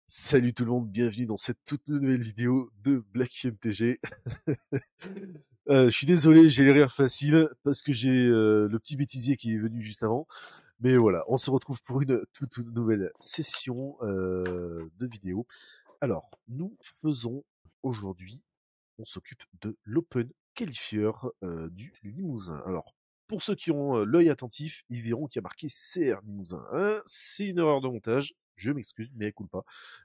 Salut tout le monde, bienvenue dans cette toute nouvelle vidéo de Black MTG. Je suis désolé, j'ai les rires faciles parce que j'ai le petit bêtisier qui est venu juste avant. Mais voilà, on se retrouve pour une toute nouvelle session de vidéo. Alors, nous faisons aujourd'hui, on s'occupe de l'Open Qualifier du Limousin. Alors, pour ceux qui ont l'œil attentif, ils verront qu'il y a marqué CR Limousin. Hein, c'est une erreur de montage, je m'excuse, mais écoute pas.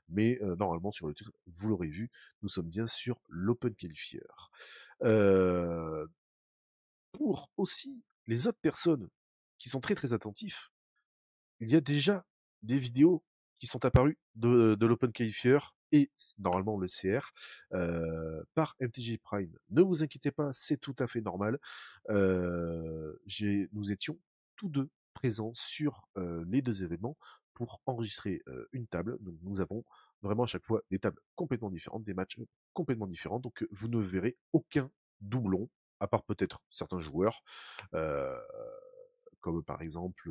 Mais normalement, sur le titre, vous l'aurez vu, nous sommes bien sur l'Open Qualifier. Euh, pour aussi les autres personnes qui sont très attentifs, il y a déjà des vidéos qui sont apparues de l'Open Qualifier et normalement le CR par MTG Prime. Ne vous inquiétez pas, c'est tout à fait normal. Nous étions tous deux présents sur les deux événements pour enregistrer une table. Donc nous avons vraiment à chaque fois des tables complètement différentes, des matchs complètement différents. Donc vous ne verrez aucun doublon, à part peut-être certains joueurs. Euh, Comme par exemple,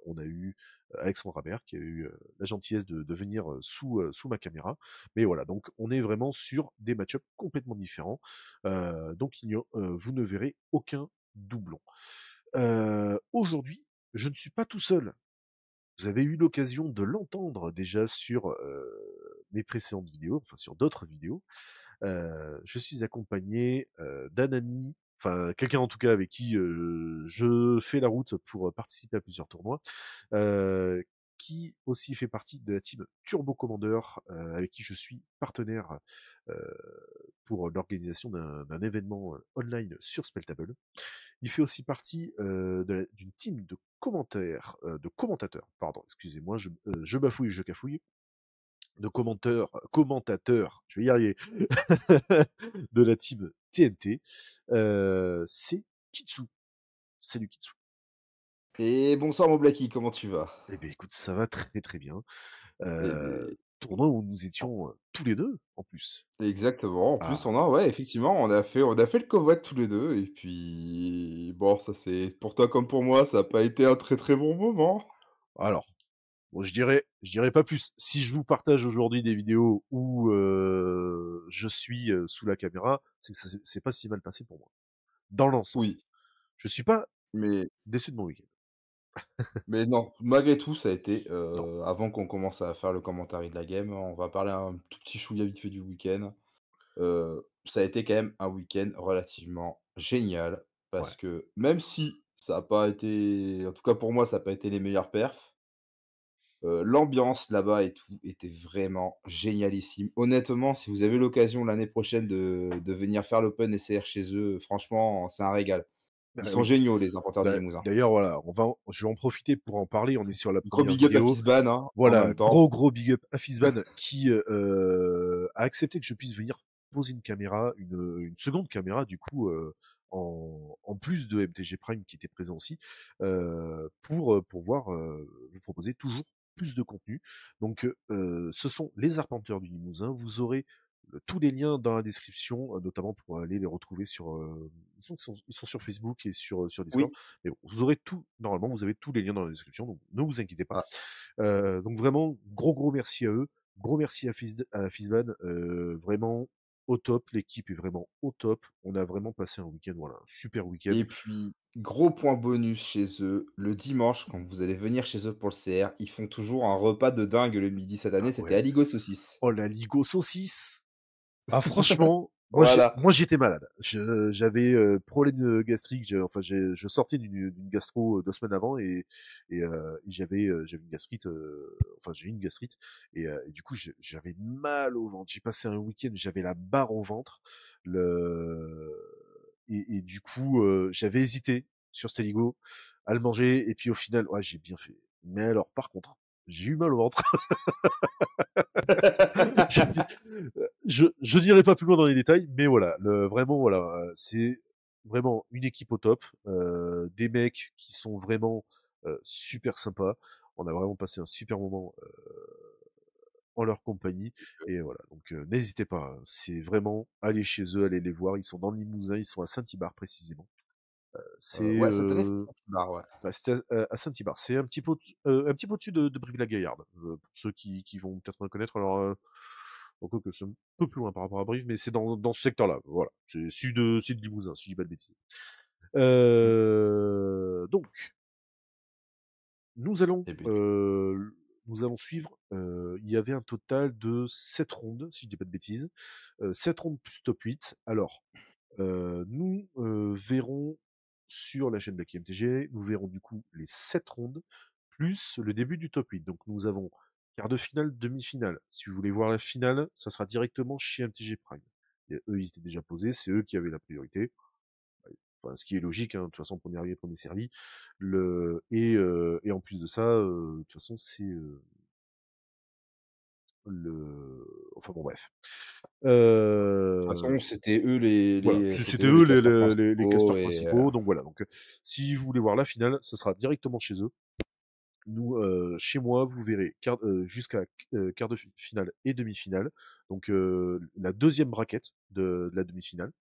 on a eu Alexandre Rabert qui a eu la gentillesse de venir sous ma caméra. Mais voilà, donc on est vraiment sur des match-ups complètement différents. Donc vous ne verrez aucun doublon. Aujourd'hui, je ne suis pas tout seul. Vous avez eu l'occasion de l'entendre déjà sur mes précédentes vidéos, enfin sur d'autres vidéos. Je suis accompagné d'un ami, enfin quelqu'un en tout cas avec qui je fais la route pour participer à plusieurs tournois, euh, qui aussi fait partie de la team Turbo Commander, avec qui je suis partenaire euh, pour l'organisation d'un événement online sur Speltable. Il fait aussi partie d'une team de commentateurs, pardon, excusez-moi, je bafouille, je cafouille, de commentateurs, je vais y arriver, de la team TNT, c'est Kitsu. Salut Kitsu. Et bonsoir mon Blacky, comment tu vas? Eh bien écoute, ça va très bien. Eh Euh, beh, Tournoi où nous en étions tous les deux, en plus. exactement, en plus Ah, on a ouais, effectivement, on a fait le covoit tous les 2 et puis bon, ça c'est pour toi comme pour moi, ça a pas été un très, très bon moment. alors, bon, je dirais pas plus. Si je vous partage aujourd'hui des vidéos où je suis sous la caméra, c'est que c'est pas si mal passé pour moi. Dans l'ensemble. Oui, Je suis pas mais déçu de mon week-end. mais non, malgré tout, ça a été, Non. avant qu'on commence à faire le commentaire de la game, on va parler un tout petit chouïa vite fait du week-end. Ça a été quand même un week-end relativement génial Ouais. parce que même si ça a pas été en tout cas pour moi, ça a pas été les meilleures perfs. L'ambiance là-bas et tout était vraiment génialissime. Honnêtement, si vous avez l'occasion l'année prochaine de venir faire l'Open SCR chez eux, franchement, c'est un régal. Ils Bah sont oui. géniaux, les importeurs du Bah, Limousin. d'ailleurs, voilà, je vais en profiter pour en parler. On est sur la Gros première big up à vidéo. Fisban, hein, en Voilà, même temps. gros big up à Fizban qui a accepté que je puisse venir poser une caméra, une seconde caméra du coup en plus de MTG Prime qui était présent aussi pour pouvoir vous proposer toujours plus de contenu. Donc ce sont les arpenteurs du Limousin. Vous aurez tous les liens dans la description, notamment pour aller les retrouver sur. Ils sont sur Facebook et sur Discord. Oui. Mais bon, vous aurez tout. Normalement, vous avez tous les liens dans la description, donc ne vous inquiétez pas. Ah, Donc vraiment, gros merci à eux. Gros merci à Fizban. Vraiment au top. L'équipe est vraiment au top. On a vraiment passé un week-end, voilà, un super week-end. et puis, gros point bonus chez eux, le dimanche, quand vous allez venir chez eux pour le CR, ils font toujours un repas de dingue le midi. Cette Ah année, c'était ouais. Aligot saucisse. Oh la Ligo saucisse. Ah franchement, Voilà. moi j'étais malade. J'avais problème gastrique. Je sortais d'une gastro 2 semaines avant et j'avais une gastrite. Enfin j'ai eu une gastrite et du coup j'avais mal au ventre. J'ai passé un week-end, j'avais la barre au ventre. Le et du coup j'avais hésité sur Steligo à le manger et puis au final ouais j'ai bien fait. Mais alors par contre j'ai eu mal au ventre. je, je n'irai pas plus loin dans les détails, mais voilà, vraiment voilà, c'est vraiment une équipe au top, des mecs qui sont vraiment super sympas. On a vraiment passé un super moment en leur compagnie et voilà. Donc n'hésitez pas, hein, c'est vraiment aller chez eux, aller les voir. Ils sont dans le Limousin, ils sont à Saint-Hybard précisément. C'est, Ouais, cette année, c'est Saint-Cybar, ouais. bah, c'était à Saint-Ibard. C'est un petit peu au-dessus de Brive-la-Gaillarde, pour ceux qui vont peut-être reconnaître. Alors, quoique c'est un peu plus loin par rapport à Brive, mais c'est dans ce secteur-là, voilà. C'est sud Limousin, si je dis pas de bêtises. Mmh. Donc, nous allons, Et beh, nous allons suivre, il y avait un total de 7 rondes, si je dis pas de bêtises. 7 rondes plus top 8. Alors, nous, verrons sur la chaîne Black MTG, nous verrons du coup les 7 rondes, plus le début du top 8. Donc nous avons quart de finale, demi-finale. Si vous voulez voir la finale, ça sera directement chez MTG Prime. Et eux, ils étaient déjà posés, c'est eux qui avaient la priorité. Enfin, ce qui est logique, hein, de toute façon, premier arrivé, premier servi. Et en plus de ça, de toute façon, c'est enfin bon, bref. de toute Euh, façon, c'était eux les Voilà, les c'était c'était eux eux les casteurs les principaux casteurs et principaux, donc voilà. Donc, si vous voulez voir la finale, ça sera directement chez eux. Nous, chez moi, vous verrez jusqu'à quart de finale et demi-finale. Donc, la deuxième braquette de la demi-finale.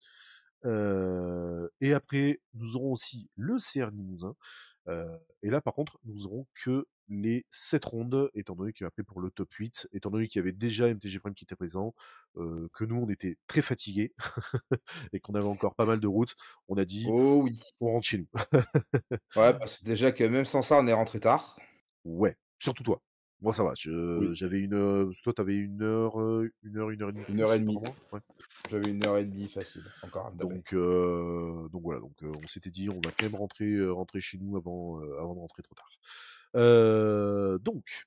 Et après, nous aurons aussi le CR Limousin. Et là, par contre, nous aurons que les 7 rondes, étant donné qu'après pour le top 8, étant donné qu'il y avait déjà MTG Prime qui était présent, que nous, on était très fatigués et qu'on avait encore pas mal de routes, on a dit: oh oui. «On rentre chez nous». Ouais, parce que déjà que même sans ça, on est rentré tard. Ouais, surtout toi. Moi, ça va, Oui, j'avais parce que toi, t'avais 1 heure et demie de 1 heure et plus par demie. moi? Ouais. J'avais 1 heure et demie facile, encore un tapé. Donc voilà, on s'était dit: «On va quand même rentrer chez nous avant de rentrer trop tard». Donc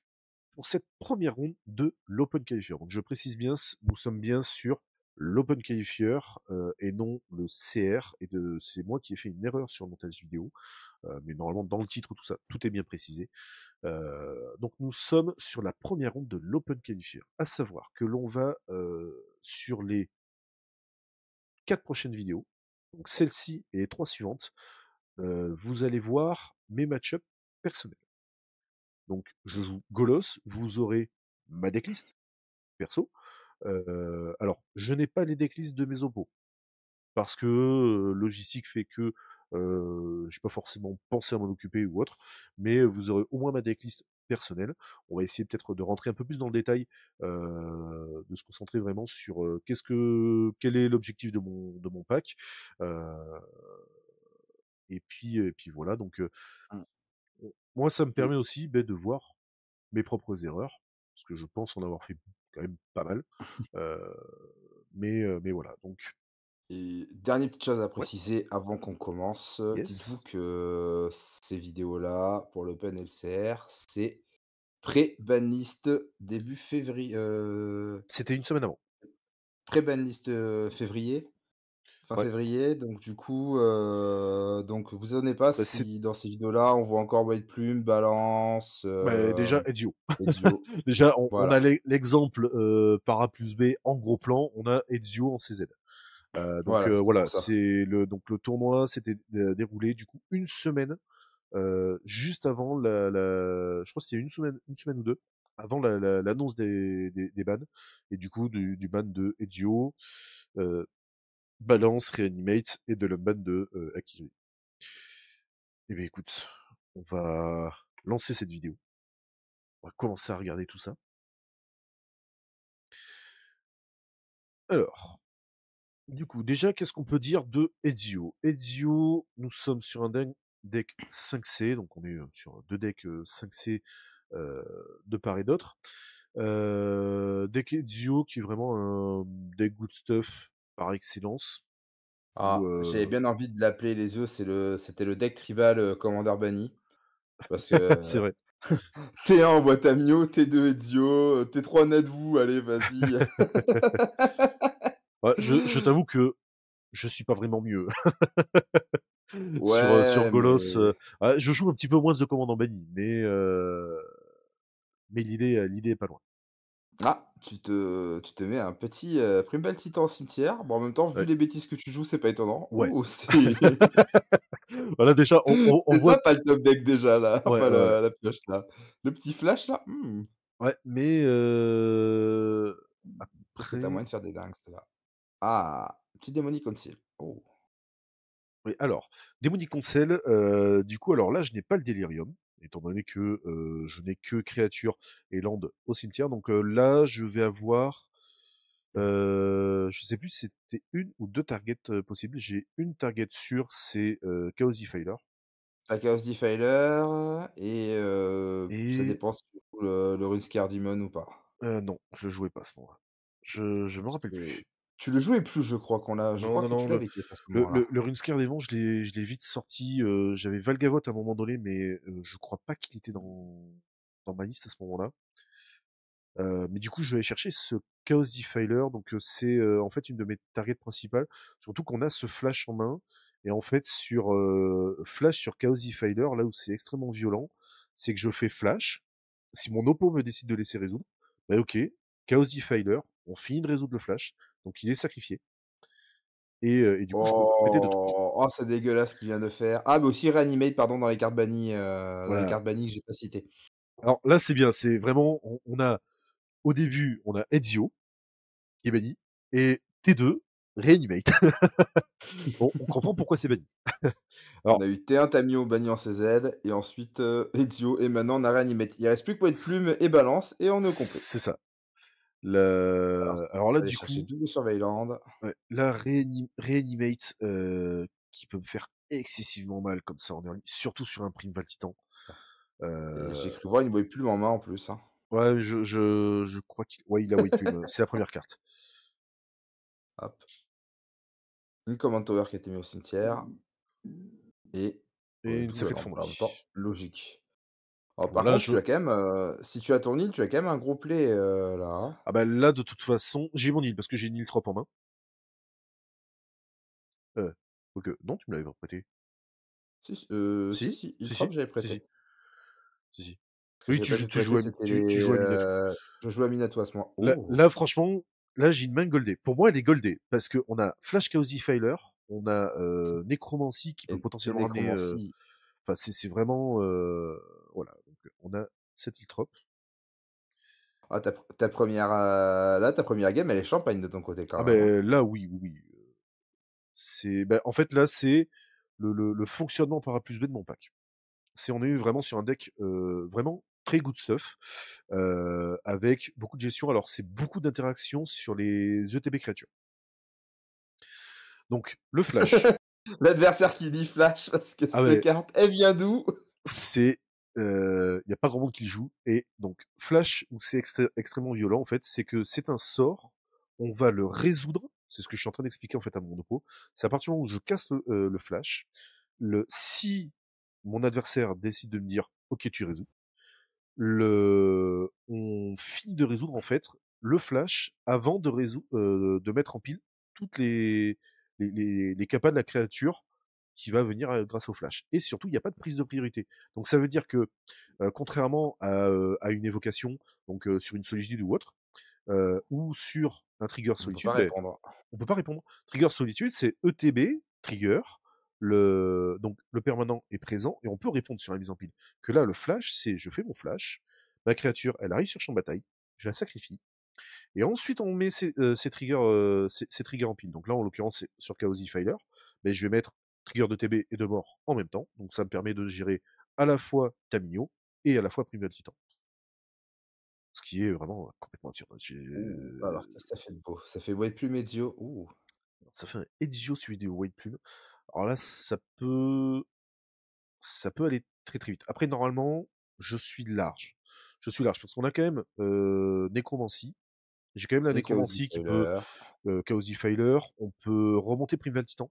pour cette première ronde de l'Open Qualifier. Donc je précise bien, nous sommes bien sur l'Open Qualifier et non le CR. C'est moi qui ai fait une erreur sur le montage vidéo, mais normalement dans le titre tout ça, tout est bien précisé. Donc nous sommes sur la première ronde de l'Open Qualifier, à savoir que l'on va sur les 4 prochaines vidéos, donc celle-ci et les 3 suivantes, vous allez voir mes match-ups personnels. Donc je joue Golos, vous aurez ma decklist perso. Alors, je n'ai pas les decklists de mes oppos parce que logistique fait que j'ai pas forcément pensé à m'en occuper ou autre, mais vous aurez au moins ma decklist personnelle. On va essayer peut-être de rentrer un peu plus dans le détail, de se concentrer vraiment sur quel est l'objectif de mon pack. Euh, et puis voilà. Donc Mmh. moi, ça me Et permet aussi ben, de voir mes propres erreurs, parce que je pense en avoir fait quand même pas mal. Euh, mais voilà. Donc et dernière petite chose à ouais, préciser avant qu'on commence, dites-vous yes. que ces vidéos-là, pour l'Open LCR, c'est pré-banlist début février, C'était une semaine avant. pré-banlist, février, fin Ouais. février, donc du coup, donc vous étonnez pas Bah, c'est si dans ces vidéos-là, on voit encore White Plume, Balance, bah, déjà Ezio. Ezio. Déjà, on Voilà, a l'exemple Para plus B en gros plan, on a Ezio en CZ. Donc voilà, c'est voilà, pour ça. le tournoi s'était déroulé du coup une semaine juste avant je crois que c'était une semaine ou deux avant l'annonce des bans et du coup du ban de Ezio, euh, Balance, Reanimate et de l'unban de Akiri. Eh bien écoute, on va lancer cette vidéo. On va commencer à regarder tout ça. Alors, du coup, déjà, qu'est-ce qu'on peut dire de Ezio? Ezio, nous sommes sur un deck 5C, donc on est sur deux decks 5C de part et d'autre. Deck Ezio qui est vraiment un deck good stuff par excellence. Où, Ah, j'avais bien envie de l'appeler les œufs, c'était le deck tribal, Commander Bunny parce c'est que vrai. T1 envoie Tamio, T2 Ezio, T3 Nadvu, allez vas-y. Ouais, je t'avoue que je suis pas vraiment mieux sur Ouais, Golos. mais Je joue un petit peu moins de commandant Benny, mais l'idée est pas loin. ah, tu te mets un petit, pris une belle petite en cimetière. Bon, en même temps, vu Ouais. les bêtises que tu joues, c'est pas étonnant. Ouais. Ouh, c'est Voilà, déjà, on c'est voit. sympa le top deck déjà là, Ouais, enfin ouais, ouais. la pioche là. Le petit flash là, Ouais, mais je pense que tu as après, moyen de faire des dingues celle-là. Ah, petit démonic Council. Oh. Oui, alors, Démonic Conseil, du coup, alors là, je n'ai pas le Delirium, étant donné que je n'ai que créatures et land au cimetière. Donc là, je vais avoir, je sais plus si c'était une ou deux targets possibles. J'ai une target sûre, c'est Chaos Defiler. Tu Chaos Defiler et ça Et dépend si tu joues le Runescar Demon ou pas. non, je le jouais pas à ce moment-là. Je me Parce rappelle que plus. tu le jouais plus, je Non, crois non, que non, tu l'avais quitté à ce le, moment-là. le, le Runescar Demon, je l'ai vite sorti. J'avais Valgavoth à un moment donné, mais je crois pas qu'il était dans ma liste à ce moment-là. Mais du coup, je vais aller chercher ce Chaos Defiler. Donc, c'est en fait une de mes targets principales. Surtout qu'on a ce flash en main. Et en fait, sur flash sur Chaos Defiler, là où c'est extrêmement violent, c'est que je fais flash. Si mon oppo me décide de laisser résoudre, bah ok, Chaos Defiler, on finit de résoudre le flash. Donc, il est sacrifié. Et du coup, je peux péter deux trucs. Oh! Oh, c'est dégueulasse ce qu'il vient de faire. Ah, mais aussi Reanimate, pardon, dans les Voilà. cartes bannies que j'ai pas citées. Alors là, c'est bien. C'est vraiment, on a au début, on a Ezio qui est banni et T2 Reanimate. Bon, on comprend pourquoi c'est banni. On Alors, a eu T1 Tamio banni en CZ et ensuite, Ezio et maintenant on a Reanimate. Il reste plus que Poète c- Plume et Balance et on est au complet. c'est ça. Alors, Alors là, aller du chercher coup, double Surveilland ouais, là, Reanimate, qui peut me faire excessivement mal comme ça en early, surtout sur un Primeval Titan. et j'ai Euh, cru voir une Poète Plume en main en plus, hein. ouais, je crois qu'il, ouais, il a White Plume. C'est la première carte. Hop. Une Command Tower qui a été mis au cimetière et Et une double sacrée de lampe. En même temps, fonderie. logique. Alors Bon, par là, contre, tu as quand même, si tu as ton île, tu as quand même un gros play, là, hein. ah bah là, de toute façon, j'ai mon île parce que j'ai une île 3 en main. Ok, non, tu me l'avais pas prêté. Si, Si, si, si, Iltrop, si, j'avais si, prêté. si, si, si. Parce que Oui, j'avais pas pu te tu prêter, joues c'était tu joues à Minato. je jouais à Minato à ce moment. Là, Oh! là, franchement, là, j'ai une main goldée. Pour moi, elle est goldée parce que on a Flash Chaos Defiler, on a Necromancy qui peut Et potentiellement ramener. Nécromancie. Enfin, c'est vraiment voilà. Donc, on a cette Iltrop. Ah ta 1re, là, ta première game, elle est champagne de ton côté quand Ah même, hein. ben là, oui, oui, oui. C'est, ben, en fait, là, c'est le fonctionnement par A plus B de mon pack. C'est on est vraiment sur un deck vraiment très good stuff avec beaucoup de gestion. Alors c'est beaucoup d'interactions sur les ETB créatures. Donc le flash. L'adversaire qui dit flash parce que Ah cette ouais, carte, elle vient d'où? c'est il y a pas grand monde qui le joue et donc flash où c'est extrêmement violent en fait, c'est que c'est un sort, on va le résoudre, c'est ce que je suis en train d'expliquer en fait à mon oppo. C'est à partir du moment où je casse le flash, si mon adversaire décide de me dire OK, tu résous, on finit de résoudre en fait le flash avant de mettre en pile toutes les capas de la créature qui va venir grâce au flash. Et surtout, il n'y a pas de prise de priorité. Donc ça veut dire que contrairement à une évocation, donc sur une solitude ou autre, ou sur un trigger On peut pas solitude, ben, répondre. on peut pas répondre. Trigger solitude, c'est ETB, trigger, donc le permanent est présent et on peut répondre sur la mise en pile. Que là, le flash, c'est je fais mon flash, ma créature, elle arrive sur champ de bataille, je la sacrifie, et ensuite on met ces triggers en pile. Donc là, en l'occurrence, c'est sur Chaos Filer, mais je vais mettre trigger de TB et de mort en même temps, donc ça me permet de gérer à la fois Tamino et à la fois Primal Titan. Ce qui est vraiment complètement absurde. Ouh, alors qu'est-ce que ça fait de beau? Ça fait White Plume Ezio. Ouh! Ça fait un Ezio suivi de White Plume. Alors là, ça peut aller très très vite. Après, normalement, je suis large. Je suis large parce qu'on a quand même Nécromancie. J'ai quand même la Et Chaos Nécromancie qui peut Defiler. Chaos Defiler. On peut remonter Primeval Titan.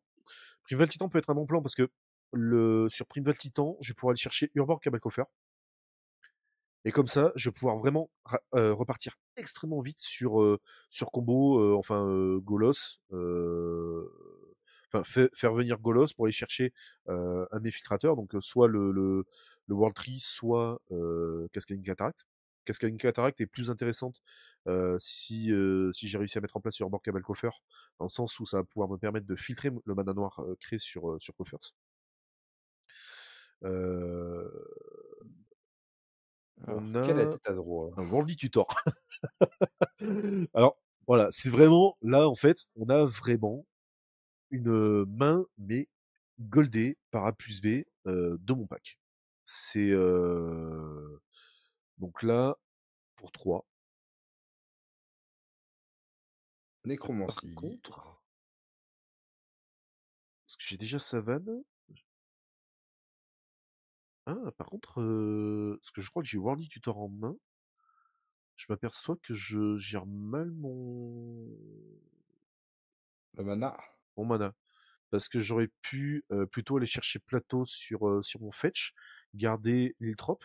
Primeval Titan peut être un bon plan parce que sur Primeval Titan, je vais pouvoir aller chercher Urbor Cabalcofer. Et comme ça, je vais pouvoir vraiment repartir extrêmement vite sur combo, enfin Golos, enfin faire venir Golos pour aller chercher un de mes filtrateurs, donc soit le World Tree, soit Cascading Cataract. Cascading Cataract est plus intéressante si j'ai réussi à mettre en place sur bord Cabal Coffer, dans le sens où ça va pouvoir me permettre de filtrer le mana noir créé sur Coffers. Euh, Alors, on quelle est la a tête à drôle? un Worldly Tutor. Alors, voilà, c'est vraiment, là, en fait, on a vraiment une main, mais goldé par A plus B de mon pack. C'est donc là pour 3. Par Nécromancie. contre, parce que j'ai déjà Savane. Ah, par contre, parce que je crois que j'ai Worldly Tutor en main, je m'aperçois que je gère mal Le mana. mon mana. Parce que j'aurais pu plutôt aller chercher plateau sur mon fetch, garder l'iltrop,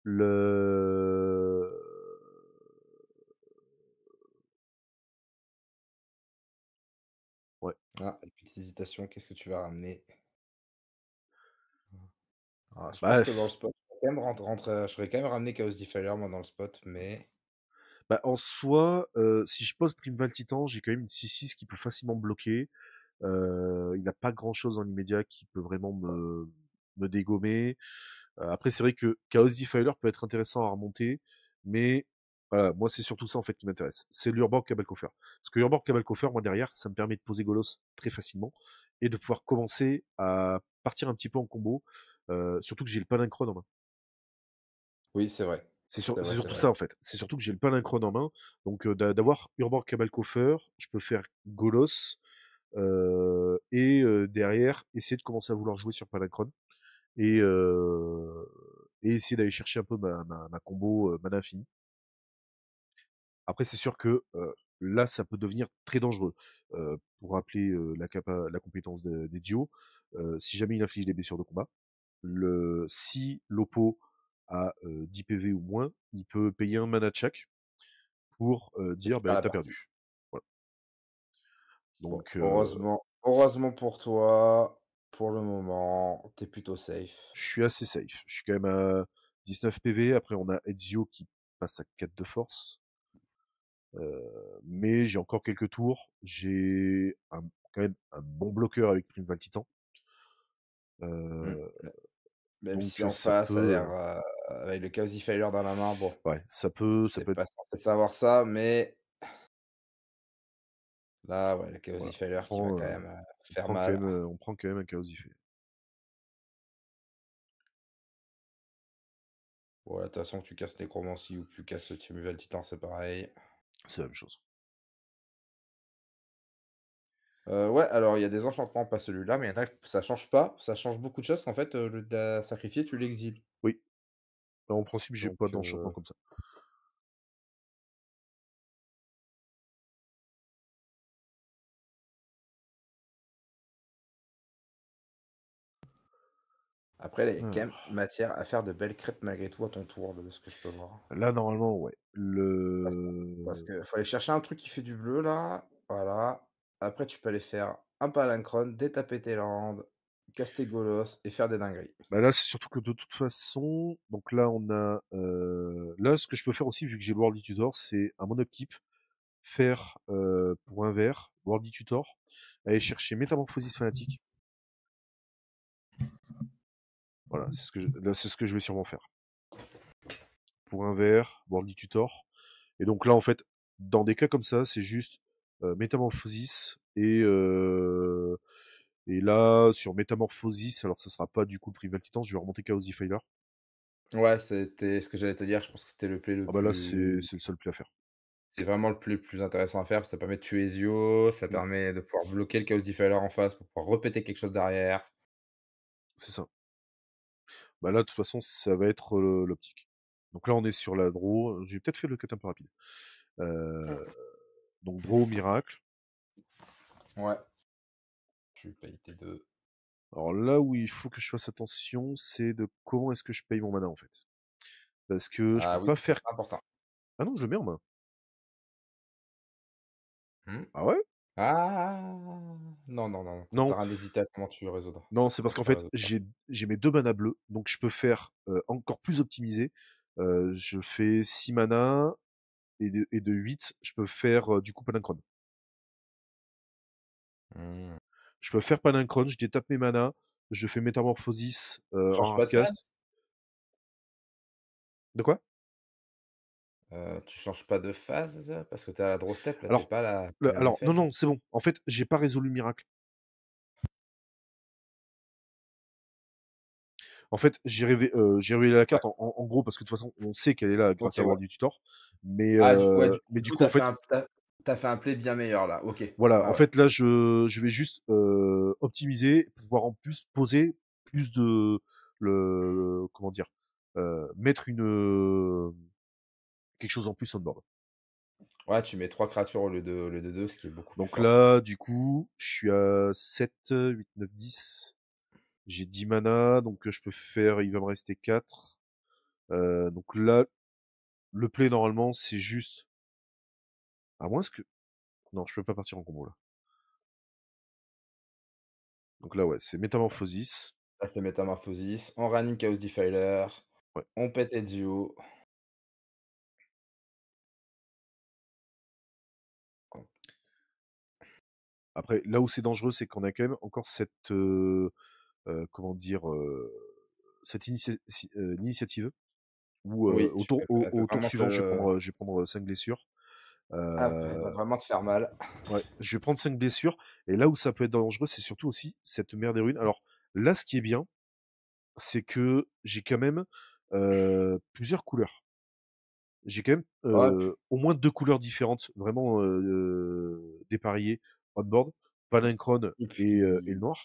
le... Ouais. Ah, une petite hésitation, qu'est-ce que tu vas ramener? Ah, je pense Bah, que dans le spot, je vais quand même je serais quand même ramené Chaos Defiler, moi, dans le spot, mais bah, en soi, si je pose Primeval Titan, j'ai quand même une 6-6 qui peut facilement me bloquer. Il n'a pas grand-chose dans l'immédiat qui peut vraiment me dégommer. Après, c'est vrai que Chaos Defiler peut être intéressant à remonter, mais voilà, moi, c'est surtout ça en fait qui m'intéresse. C'est l'Urborg Cabalcoffer. Parce que l'Urborg Cabalcoffer, moi derrière, ça me permet de poser Golos très facilement et de pouvoir commencer à partir un petit peu en combo. Surtout que j'ai le Palinchron en main. oui, c'est vrai. C'est C'est vrai, c'est surtout vrai. ça en fait. C'est surtout que j'ai le Palinchron en main. Donc d'avoir Urborg Cabalcoffer, je peux faire Golos et derrière essayer de commencer à vouloir jouer sur Palinchron et, euh, et essayer d'aller chercher un peu ma combo mana infini. Après, c'est sûr que là, ça peut devenir très dangereux. Pour rappeler la compétence des dios, si jamais il inflige des blessures de combat, si l'oppo a 10 PV ou moins, il peut payer un mana de chaque pour Et tu dire perds bah, la t'as partie. perdu. Voilà. Bon, Donc, heureusement pour toi, pour le moment, t'es plutôt safe. je suis assez safe. Je suis quand même à 19 PV. Après, on a Ezio qui passe à 4 de force. Mais j'ai encore quelques tours. Quand même un bon bloqueur avec Primeval Titan. Mmh. Euh, Même donc si en ça face, ça a l'air, peut, avec le Chaos Defiler dans la main, bon, ouais, ça t'es peut être, pas censé savoir ça, mais là, ouais, le Chaos voilà. Defiler qui va quand même, faire mal. On prend quand même un chaos fait. Voilà, de toute façon, que tu casses Nécromancie ou que tu casses Timuvel Titan, c'est pareil. C'est la même chose. Ouais, alors il y a des enchantements, pas celui-là, mais il y en a que ça change pas. Ça change beaucoup de choses, en fait, au lieu de la sacrifier, tu l'exiles. Oui. En principe, j'ai Donc, pas d'enchantement comme ça. après, là, il y a quand même Alors, matière à faire de belles crêpes malgré tout à ton tour, de ce que je peux voir. là, normalement, ouais. Parce que faut aller chercher un truc qui fait du bleu, là. Voilà. Après, tu peux aller faire un Palinchron, détaper tes landes, caster Golos et faire des dingueries. Bah là, c'est surtout que de toute façon, donc là, là, ce que je peux faire aussi, vu que j'ai le World Tutor, c'est un mono upkeep, faire pour un vert, World Tutor, aller chercher Métamorphosis Fanatique. Voilà, là, c'est ce que je vais sûrement faire. Pour un vert, World Tutor. Et donc là, en fait, dans des cas comme ça, c'est juste Métamorphosis et là, sur Métamorphosis, alors ça sera pas du coup le Primal Titan, je vais remonter Chaos Defiler. Ouais, c'était ce que j'allais te dire. Je pense que c'était le play le Ah bah là, c'est plus. le seul play à faire. C'est vraiment le plus intéressant à faire, parce que ça permet de tuer Ezio, ça Mm, permet de pouvoir bloquer le Chaos Defiler en face pour pouvoir repéter quelque chose derrière. c'est ça. Bah là, de toute façon, ça va être l'optique. Donc là, on est sur la draw. J'ai peut-être fait le cut un peu rapide. Euh, donc draw miracle. Ouais. Tu payes tes 2. Alors là où il faut que je fasse attention, c'est de comment est-ce que je paye mon mana en fait. Parce que je peux Ah oui, pas ça faire. c'est important. Ah non, je le mets en main. Mmh. Ah ouais? Ah! Non, non, non, tu es en Non, train d'hésiter à comment tu résoudras. non, c'est Comment parce qu'en tu vas fait, résoudre ça. j'ai mes deux mana bleus, donc je peux faire encore plus optimisé. Je fais 6 mana et de 8, je peux faire du coup Palinchron. Mmh. Je peux faire Palinchron, je détape mes mana, je fais Métamorphosis Tu en changes pas de hardcast. phase? De quoi? Tu changes pas de phase? Parce que tu es à la draw step là, tu es Alors, pas à la final alors non, phase? non, c'est bon. En fait, j'ai pas résolu le miracle. En fait, j'ai révélé la Ouais, carte en gros parce que de toute façon, on sait qu'elle est là grâce OK, à ouais. World du Tutor. Mais, Ah du ouais, heu, du mais du du coup, coup, en fait, tu as fait un play bien meilleur là. OK. Ouais, voilà, en ouais. fait, là, je vais juste, optimiser, pouvoir en plus poser plus de comment dire? Mettre quelque chose en plus on board. Ouais, tu mets 3 créatures au lieu de 2, ce qui est beaucoup plus Donc fort. là, du coup, je suis à 7, 8, 9, 10. J'ai 10 mana, donc je peux faire il va me rester 4. Donc là, le play normalement, c'est juste à moins que non, je peux pas partir en combo là. Donc là, ouais, c'est Métamorphosis. Là, c'est Métamorphosis, on réanime Chaos Defiler, Ouais. on pète Ezio. Après, là où c'est dangereux, c'est qu'on a quand même encore cette, comment dire, cette initiative où, Oui, au tour elle peut au tour vraiment suivant, te je vais prendre 5 blessures. ah, elle va Heu, vraiment te faire mal. ouais, je vais prendre 5 blessures et là où ça peut être dangereux, c'est surtout aussi cette mer des ruines. Alors là, ce qui est bien, c'est que j'ai quand même, plusieurs couleurs. J'ai quand même, Ouais, puis au moins 2 couleurs différentes, vraiment, dépareillées on board, Palinchron et et le puis noir.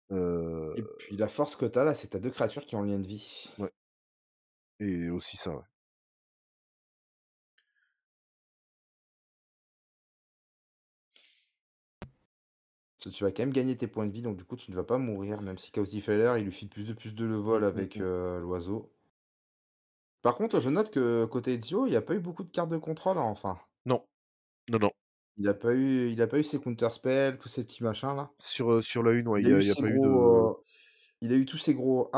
Heu, et puis la force que tu as là, c'est que tu as 2 créatures qui ont lien de vie. ouais, et aussi ça, ouais. Parce que tu vas quand même gagner tes points de vie, donc du coup, tu ne vas pas mourir, même si Chaos Defiler, il lui file plus de le vol Mmh avec, mh. l'oiseau. Par contre, je note que côté Ezio, il y a pas eu beaucoup de cartes de contrôle, hein, enfin. Non, non, non. Il a pas eu ses counter spells, tous ces petits machins là. Sur la une, ouais, Il a eu il y a ses pas eu gros, de il a eu tous ses gros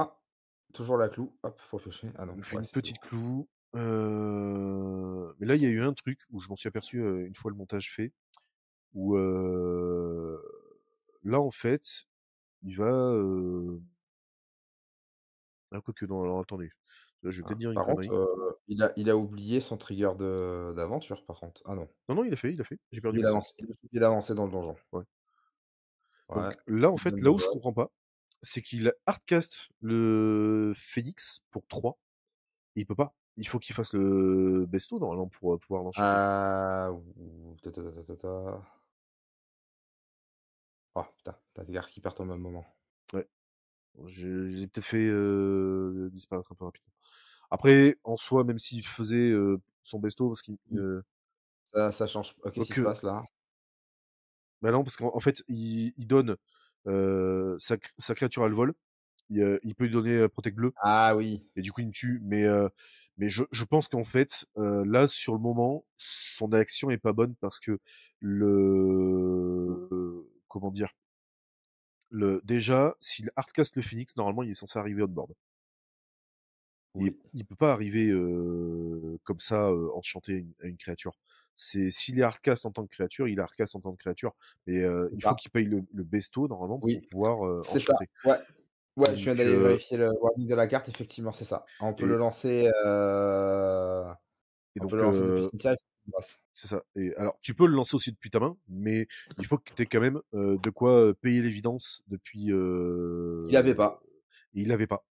toujours la clou, hop, pour piocher. Ah il non, nous fait ouais, une c'est bon. petite clou, mais là, il y a eu un truc où je m'en suis aperçu, une fois le montage fait, où, là, en fait, il va, ah quoique non, alors attendez, là, je vais peut-être Ah, dire une par contre, connerie. il a oublié son trigger d'aventure par contre. Ah non, Non, non, il a fait, j'ai perdu il un sang. avance il a avancé dans le donjon. Ouais. Donc Ouais, là, en il donne fait, le là où je vol. comprends pas, c'est qu'il hardcast le Phénix pour 3. Il peut pas. Il faut qu'il fasse le besto normalement pour, pouvoir l'enchanter. Ah ou ta ta ta ta ta ta. Oh putain, tu as tes cartes qui partent au même moment. Ouais, je les ai peut-être fait, disparaître un peu rapidement. Après, en soi, même s'il faisait, son besto parce qu'il, Mmh. Ça change qu'est-ce qui se quoique, passe là? bah non, parce qu'en fait, il donne, sa créature à le vol. Il peut lui donner, protect bleu Ah oui, et du coup, il me tue. Mais je pense qu'en fait, là, sur le moment, son action est pas bonne parce que comment dire? Déjà, s'il hardcast le Phoenix, normalement, il est censé arriver on board. oui, Il peut pas arriver comme ça, enchanter une créature. S'il est hardcast en tant que créature, il est hardcast en tant que créature. Mais c'est il faut ça. qu'il paye le besto normalement pour Oui, pouvoir c'est ça, enchanter. ouais. Ouais, je Donc viens d'aller vérifier le wording de la carte, effectivement, c'est ça. et, et On peut le donc lancer depuis cimetière et ça passe. c'est ça. Et alors tu peux le lancer aussi depuis ta main, mais il faut que tu aies quand même de quoi payer l'évidence depuis. Il avait pas. Et il avait pas.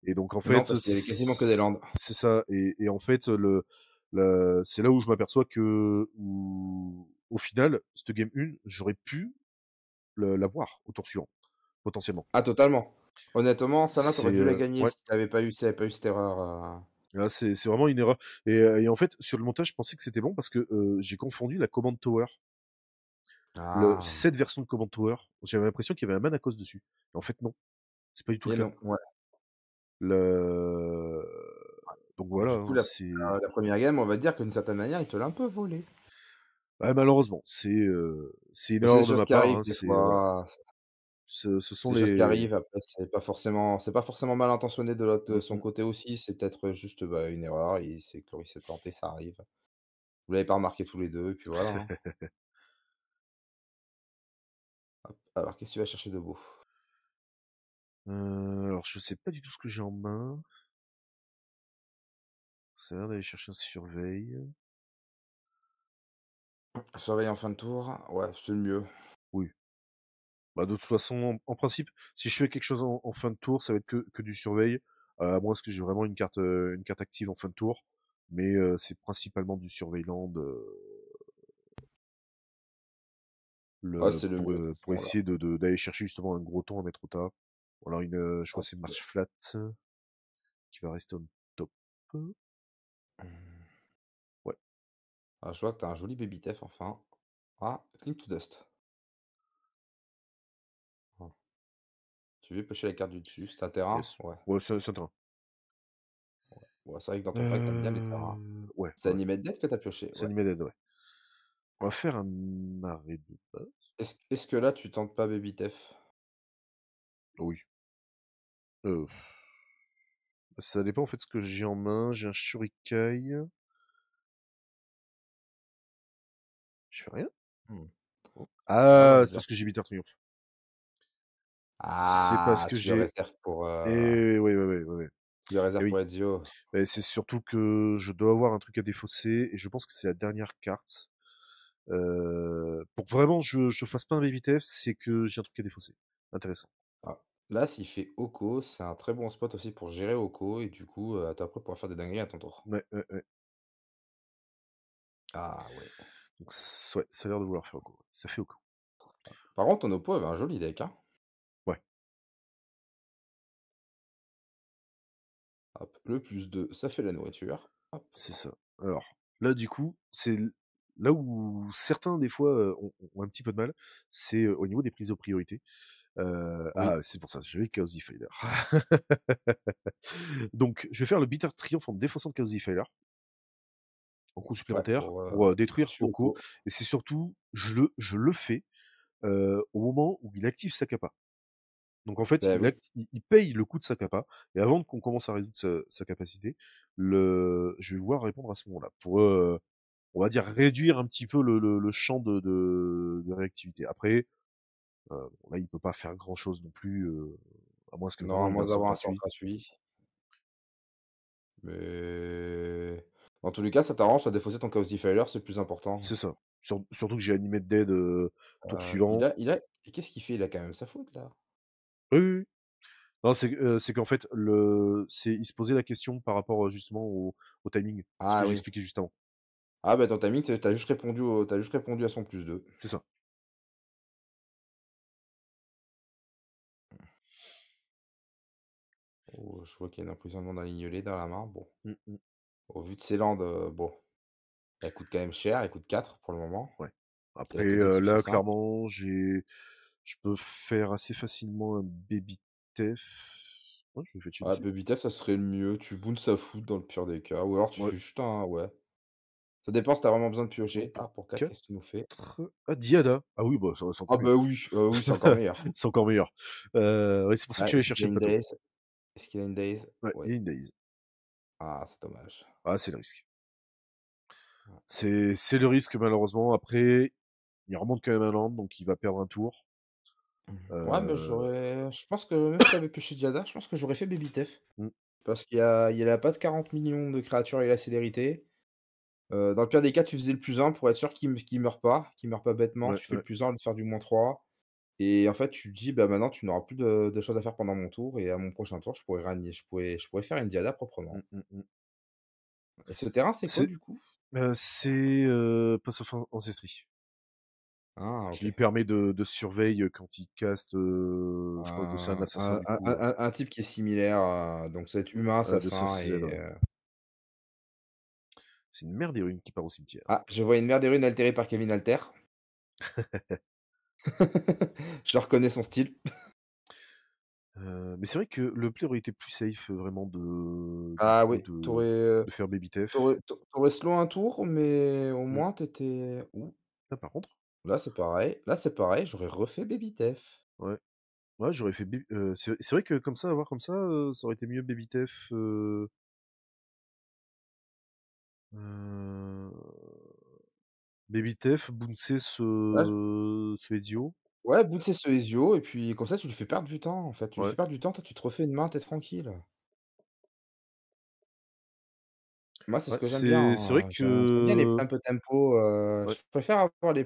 Et donc en Non, fait, parce qu'il y avait quasiment que des landes. c'est ça. Et en fait, c'est là où je m'aperçois que, au final, cette game 1, j'aurais pu l'avoir au tour suivant, potentiellement. Ah totalement. Honnêtement, celle-là, tu C'est, aurais dû la gagner ouais, si tu avais pas eu cette erreur, là, c'est vraiment une erreur. Et en fait, sur le montage, je pensais que c'était bon parce que j'ai confondu la Command Tower. ah Cette version de Command Tower, j'avais l'impression qu'il y avait un mana cost dessus. Et en fait, non, c'est pas du tout le et cas. non, ouais. Le... Donc Donc voilà, du coup, hein, la c'est. la 1re game, on va dire que d'une certaine manière, il te l'a un peu volé. Ouais, malheureusement, c'est une Bah, c'est des erreur de choses ma qui part, arrivent hein, des c'est voilà. fois, Ce sont c'est des choses qui les arrivent. Après, c'est pas forcément mal intentionné de mmh son mh. côté aussi, c'est peut-être juste, bah, une erreur, il s'est planté, ça arrive. Vous l'avez pas remarqué tous les 2 et puis voilà, hein. Hop, alors qu'est-ce que tu vas chercher de beau? Alors je sais pas du tout ce que j'ai en main. Ça a l'air d'aller chercher un surveille. Surveille en fin de tour, ouais, c'est le mieux. Oui. Bah, de toute façon, en principe, si je fais quelque chose en fin de tour, ça va être que du surveil, à moins que j'ai vraiment une carte active en fin de tour, mais c'est principalement du surveillant Ah, c'est le pour, mieux dans ce pour moment-là. essayer d'aller chercher justement un gros ton à mettre au tas. Ou alors je crois Hop. que c'est marche flat qui va rester on top. Mmh. Ouais, Ah, je vois que tu as un joli baby Tef enfin. Ah, Cling to Dust. Ah. Tu veux pêcher la carte du dessus, c'est un terrain? yes. Ouais. Ouais, c'est un terrain. Ouais, c'est vrai que dans ton pack, tu bien les terrains. Ouais, C'est ouais, ouais. Animate Dead que tu as pioché? C'est Ouais. Animated, ouais. On va faire un marais de base. Est-ce que là, tu tentes pas baby Tef? Oui. Euh, Ça dépend en fait de ce que j'ai en main. J'ai un shurikai. Je fais rien. Mmh. Oh. Ah non, Ah, je veux c'est dire parce que j'ai Bitter Triomphe. C'est parce ah! que j'ai. Et oui, oui, oui, oui. Tu le Et réserves pour oui. Ezio. Et c'est surtout que je dois avoir un truc à défausser et je pense que c'est la dernière carte. Pour que vraiment je fasse pas un baby TF, c'est que j'ai un truc à défausser. Intéressant. Ah, là, s'il fait Oko, c'est un très bon spot aussi pour gérer Oko et du coup, tu après pouvoir faire des dingueries à ton tour. Ouais, ouais, ouais. Ah ouais. Donc ouais, ça a l'air de vouloir faire Oko. Ça fait Oko. Par contre, ton oppo avait un joli deck, hein. Ouais, Hop, le +2, ça fait la nourriture. Hop. c'est ça. Alors là, du coup, là où certains des fois ont un petit peu de mal, c'est au niveau des prises de priorité. Oui. C'est pour ça, j'avais Chaos Defiler. Donc, je vais faire le Bitter Triomphe en défaussant de Chaos Defiler, en coup Ouais, supplémentaire, pour, pour détruire dessus Oko. Oko. Et c'est surtout, je le fais au moment où il active sa capa. Donc en fait, Beh, oui. il paye le coût de sa capa, et avant qu'on commence à résoudre sa capacité, je vais vouloir répondre à ce moment-là, pour, on va dire, réduire un petit peu le champ de réactivité. Après, bon, là, il peut pas faire grand-chose non plus, à moins que Non, vraiment à il ait moins un sort d'avoir un sort gratuit. gratuit. Mais dans tous les cas, ça t'arrange, tu as défaussé ton Chaos Defiler, c'est le plus important. C'est ça. Surtout que j'ai animé de dead tour Il suivant. a il a et qu'est-ce qu'il fait? Il a quand même sa faute, là? Oui, oui, oui. Non, c'est qu'en fait, il se posait la question par rapport justement au timing, ce que Ah oui. j'expliquais juste avant. Ah bah, ton timing, c'est tu juste répondu tu juste répondu à son +2. C'est ça. Oh, je vois qu'il y a un emprisonnement d'un lignelet dans la main. Bon, Mm, mm. au vu de ses landes, bon, elle coûte quand même cher, elle coûte 4 pour le moment. Ouais. Il y a Après, que des types sur là, 5. clairement, je peux faire assez facilement un baby Tef. Ouais, je vais fetcher Ah, dessus. Baby Tef, ça serait le mieux. Tu boons sa foot dans le pire des cas. Ou alors tu Ouais. fais juste un. Ouais. Ça dépend si t'as vraiment besoin de Donc piocher. Ah, pour pour 4, 4. qu'est-ce que tu nous fais? Ah, Diada. Ah oui, bah, c'est Ah, encore mieux. bah oui, c'est encore meilleur. C'est encore meilleur. Ouais, c'est pour ça que Ah, je suis allé est-ce qu'il chercher a le une plateau. daze? Est-ce qu'il a une daze? Ouais, il y Ouais. a une daze. Ah, c'est dommage. Ah, c'est le risque. Ouais. C'est le risque, malheureusement. Après, il remonte quand même un land, donc il va perdre un tour. Ouais, mais Euh, j'aurais. Je pense que même si t'avais pioché Diada, je pense que j'aurais fait Baby Tef. mm, Parce qu'il a pas de 40 millions de créatures et la célérité. Dans le pire des cas, tu faisais le +1 pour être sûr qu'il meurt pas bêtement. ouais, Tu fais le ouais. +1 au lieu de faire du -3 et en fait, tu te dis: «Bah, maintenant, tu n'auras plus de choses à faire pendant mon tour et à mon prochain tour, je pourrais faire une diada Mm, proprement». mm, mm. Et ce terrain, c'est quoi C'est du coup? c'est Pass of Ancestry, Ah qui OK. lui permet de surveiller quand il caste, je crois que c'est un Un assassin un du un coup, un un type qui est similaire à donc ça va être humain, de ça assassin Z, et ouais. C'est une mère des runes qui part au cimetière. ah, je vois une mère des runes altérée par Kevin Alter. Je reconnais son style. Mais c'est vrai que le play aurait été plus safe, vraiment du Ah coup, oui, de faire baby Tef. tu aurais slow un tour, mais au Mmh. moins t'étais. Ouh, Là, par contre, là c'est pareil, j'aurais refait Baby Tef. ouais. Ouais, j'aurais fait c'est vrai que comme ça, avoir comme ça aurait été mieux baby Tef, heu, baby Tef, bouncer Ouais, ce Ezio. ouais, bouncer ce Ezio et puis comme ça tu lui fais perdre du temps, en fait. Tu lui Ouais, fais perdre du temps, toi tu te refais une main, tu es tranquille. Moi, c'est ce ouais, que j'aime bien, c'est vrai hein, j'aime bien les que play un peu tempo, ouais. je préfère avoir les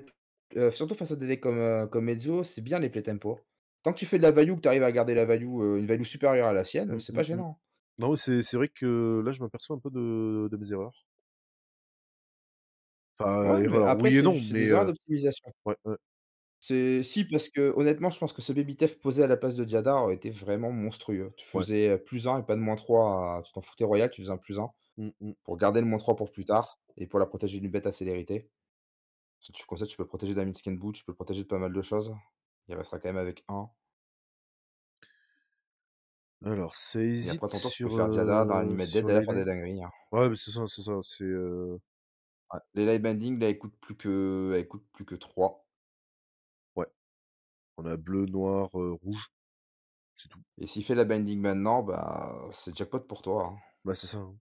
surtout face à des decks comme Ezio, c'est bien les play tempo. Tant que tu fais de la value, que tu arrives à garder la value, une value supérieure à la sienne, Mmh, c'est mmh, pas mmh. gênant. Non, oui, c'est vrai que là, je m'aperçois un peu de mes erreurs. Enfin, Ouais, mais erreurs, après oui et non, c'est mais des erreurs d'optimisation. ouais, ouais. C'est si, parce que honnêtement, je pense que ce baby Tef posé à la place de Diada aurait été vraiment monstrueux. Tu Ouais. faisais, +1 et pas de -3 à tu t'en foutais royal, tu faisais un +1 Mmh mh. pour garder le -3 pour plus tard et pour la protéger d'une bête à célérité. Parce que tu comme ça, tu peux le protéger d'un Minsc Boot, tu peux le protéger de pas mal de choses. Il restera quand même avec 1 Alors ça et hésite après ton tour, tu peux faire Diada dans l'Animate Dead sur et là les faire des lines. dingueries, hein. Ouais, mais c'est ça, Ouais. Les light binding, là, elles coûtent plus que 3 ouais, on a bleu, noir, rouge, c'est tout. et s'il fait la binding maintenant, bah, c'est jackpot pour toi, hein. Bah, c'est ça, hein.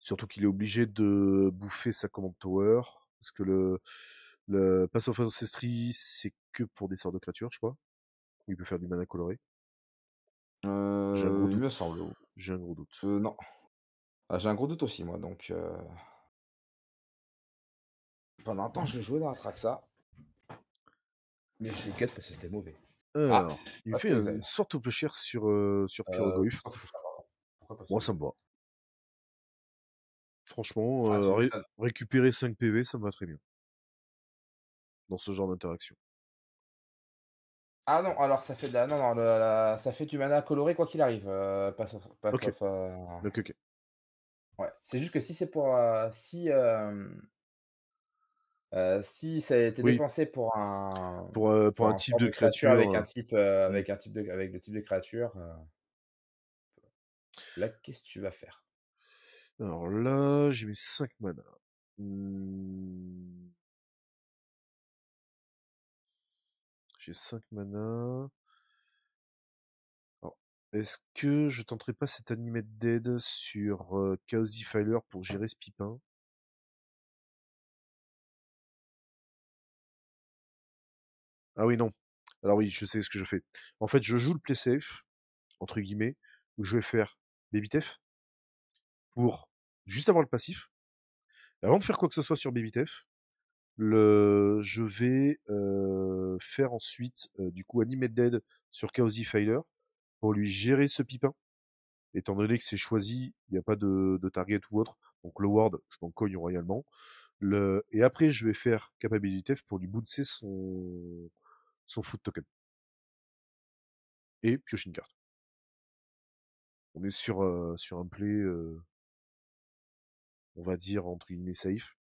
Surtout qu'il est obligé de bouffer sa command tower, parce que le Pass of Ancestry, c'est que pour des sortes de créatures, je crois, où il peut faire du mana coloré. J'ai un gros Il me doute, semble, j'ai un gros doute. non. Ah, j'ai un gros doute aussi moi, donc pendant un temps, je jouais dans Atraxa, mais je l'ai cut parce que c'était mauvais. Ah! Alors, il me Pas fait tout une exil. sorte peu cher sur Pyroglyph. Pourquoi tu fais ça, pardon? Pourquoi pas Moi, celui-là? ça me va. Franchement, Ah, tu m'étonnes. récupérer 5 PV, ça me va très bien, dans ce genre d'interaction. Ah non, alors ça fait de la non, non, le la ça fait du mana coloré quoi qu'il arrive, Path OK, of, OK, OK. ouais. C'est juste que si c'est pour, si ça a été Oui, dépensé pour pour un un type sort de de créature créature, mmh. avec un type de avec le type de créature, là, qu'est-ce que tu vas faire? Alors là, j'ai mes 5 mana. Mmh, j'ai 5 mana. Alors, est-ce que je tenterai pas cet Animate Dead sur Chaos Defiler pour gérer ce pipin? Ah oui, non. Alors oui, je sais ce que je fais. En fait, je joue le play safe, entre guillemets, où je vais faire BabyTef pour juste avoir le passif. Et avant de faire quoi que ce soit sur BabyTef, je vais faire ensuite du coup Animate Dead sur Chaos Defiler pour lui gérer ce pipin. Étant donné que c'est choisi, il n'y a pas de target ou autre, donc le ward, je m'en cogne royalement. Et après, je vais faire Capability F pour lui bouncer son foot token. Et piocher une carte. On est sur un play, on va dire, entre guillemets, safe.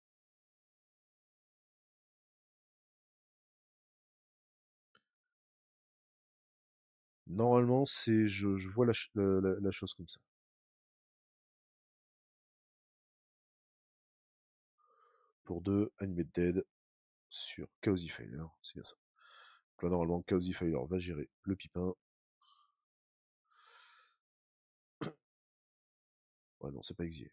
Normalement, je vois la chose comme ça. Pour 2, Animate Dead sur Chaosy Failure, c'est bien ça. Donc là, normalement, Chaosy Failure va gérer le pipin. Ouais, non, c'est pas exilé.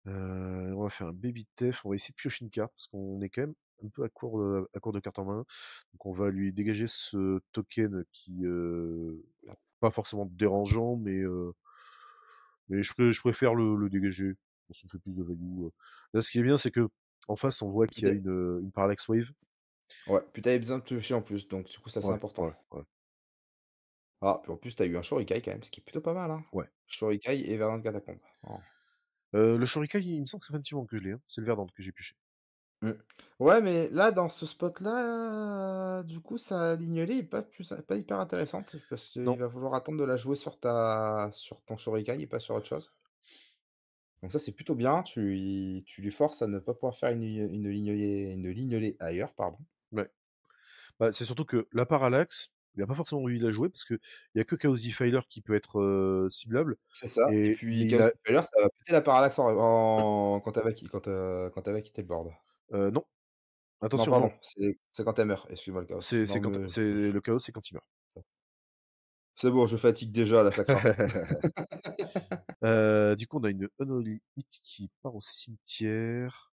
On va faire un baby Tef, on va essayer de piocher une carte, parce qu'on est quand même un peu à court de cartes en main. Donc on va lui dégager ce token qui pas forcément dérangeant, mais je préfère le dégager. Ça me fait plus de value. Là, ce qui est bien, c'est que en face, on voit Puis qu'il y a une Parallax Wave. ouais, puis tu avais besoin de toucher en plus, donc du coup, ça, c'est Ouais, important. ouais, ouais, Ah, puis en plus, tu as eu un Shurikai quand même, ce qui est plutôt pas mal, hein. ouais. Shurikai et Verdant de Catacombe. Oh. Le Shurikai, il me semble que ça fait un petit moment que je l'ai, hein. C'est le Verdant que j'ai pioché. Mmh. Ouais, mais là, dans ce spot-là, du coup, sa lignelée est pas hyper intéressante parce qu'il Non, va falloir attendre de la jouer sur ton Shurikai et pas sur autre chose. Donc ça, c'est plutôt bien, tu lui forces à ne pas pouvoir faire une lignelée ailleurs, pardon. ouais. Bah, c'est surtout que la Parallax, il a pas forcément envie de la jouer parce que il y a que Chaos Defiler qui peut être ciblable. C'est ça, et puis Mais il Chaos a, Impeller, ça va péter la parallaxe quand elle va quand elle va quitter le board. non, Non, attention, non. pardon, c'est quand elle meurt, excuse-moi le Chaos. Non, mais C'est le chaos, c'est quand il meurt. c'est bon, je fatigue déjà, là, ça craint. Du coup, on a une Unholy Hit qui part au cimetière.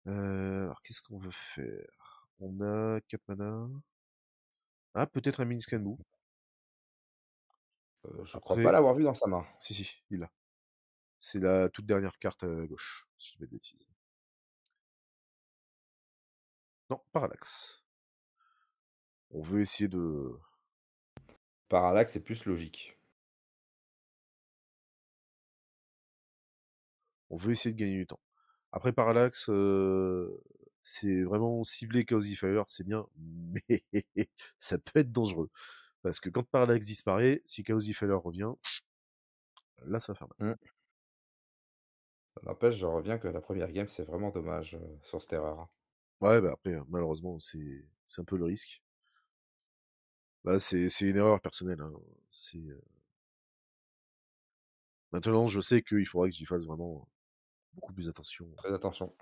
Alors, qu'est-ce qu'on veut faire? On a 4 mana. Ah, peut-être un Minscanboo. Je crois pas Après l'avoir vu dans sa main. si, si, il l'a. C'est la toute dernière carte à gauche, si je dis pas de bêtises. Non, parallaxe. On veut essayer de Parallaxe, c'est plus logique. on veut essayer de gagner du temps. Après parallaxe, c'est vraiment ciblé Chaosy Fire, c'est bien, mais ça peut être dangereux. Parce que quand parallaxe disparaît, si Chaosy Fire revient, là ça va faire mal. Mmh. Ça n'empêche, je reviens que la première game, c'est vraiment dommage, sur cette erreur. Ouais, bah après, malheureusement, c'est un peu le risque. Bah, c'est une erreur personnelle, hein. C'est, maintenant, je sais qu'il faudrait que j'y fasse vraiment beaucoup plus attention. Très attention.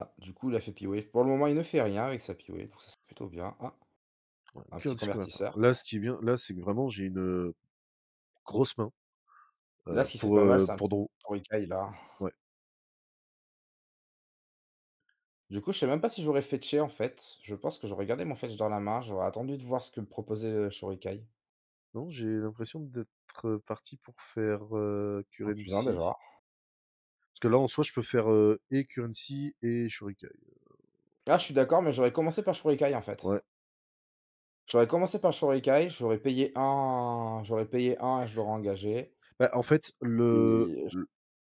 Ah, du coup, il a fait P-Wave. Pour le moment, il ne fait rien avec sa P-Wave, donc ça, c'est plutôt bien. Ah, Ouais, un petit currency converter. convertisseur. Là, ce qui est bien, là, c'est que vraiment, j'ai une grosse main Là, ce qui c'est pas mal, c'est un pour petit draw. Shurikai, là. Ouais. Du coup, je sais même pas si j'aurais fetché, en fait. Je pense que j'aurais gardé mon fetch dans la main. J'aurais attendu de voir ce que me proposait le Shurikai. Non, j'ai l'impression d'être parti pour faire En plus 1 currency. déjà. Parce que là, en soi, je peux faire et currency et shurikai. Ah, je suis d'accord, mais j'aurais commencé par Shurikai, en fait. Ouais. J'aurais commencé par Shurikai, j'aurais payé un et je l'aurais engagé. Bah, en fait, Et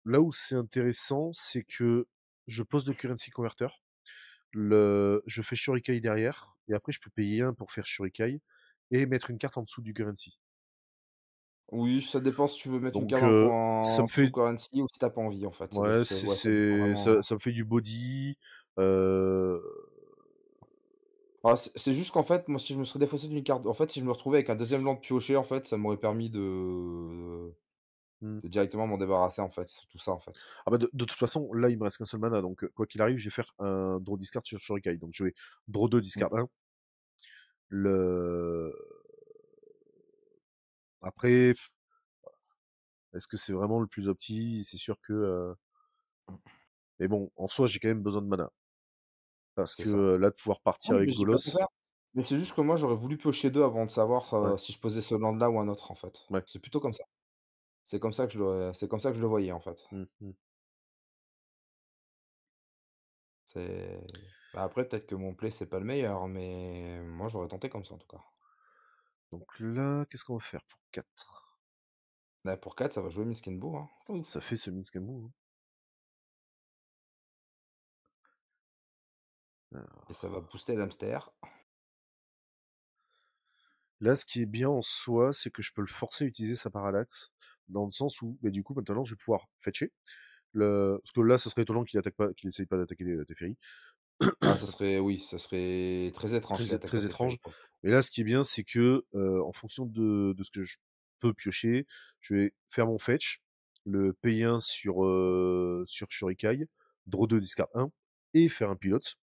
là où c'est intéressant, c'est que je pose le currency converter. Je fais shurikai derrière. Et après, je peux payer un pour faire shurikai et mettre une carte en dessous du currency. oui, ça dépend si tu veux mettre une Donc, carte en ça en me dessous fait, currency ou si t'as pas envie, en fait. ouais, Ouais, ça dépend vraiment. ça me fait du body. Euh, Ah, c'est juste qu'en fait, moi, si je me serais défaussé d'une carte en fait, si je me retrouvais avec un deuxième land pioché, en fait, ça m'aurait permis hmm. de directement m'en débarrasser, en fait. C'est tout ça, en fait. Ah bah de toute façon, là, il me reste qu'un seul mana, donc quoi qu'il arrive, je vais faire un draw discard sur Shurikai. Donc je vais draw 2, Mmh. discard 1. Le... Après, est-ce que c'est vraiment le plus opti? C'est sûr que... Mais bon, en soi, j'ai quand même besoin de mana. Parce C'est que ça. là, de pouvoir Ah partir oui, avec mais je dis pas le Golos... contraire. Mais c'est juste que moi, j'aurais voulu piocher 2 avant de savoir, Ouais, si je posais ce land-là ou un autre, en fait. ouais. C'est plutôt comme ça. C'est comme ça que je le voyais, en fait. Hmm, hmm. Bah, après, peut-être que mon play, c'est pas le meilleur, mais moi, j'aurais tenté comme ça, en tout cas. Donc là, qu'est-ce qu'on va faire pour 4? Bah, pour 4 ça va jouer Miskenbo, hein. Ça fait ce Minscamu. Et ça va booster l'hamster. Là, ce qui est bien en soi, c'est que je peux le forcer à utiliser sa parallaxe. Dans le sens où, bah, du coup, maintenant, je vais pouvoir fetcher. Parce que là, ça serait étonnant qu'il attaque pas, qu'il essaye pas d'attaquer Teferi. Ah, ça serait oui, ça serait très étrange qu'il attaque pas Très Teferi, étrange. pour le coup. Mais là, ce qui est bien, c'est que en fonction de ce que je peux piocher, je vais faire mon fetch, le payer un sur Shurikai, draw 2, discard 1, et faire un pilote.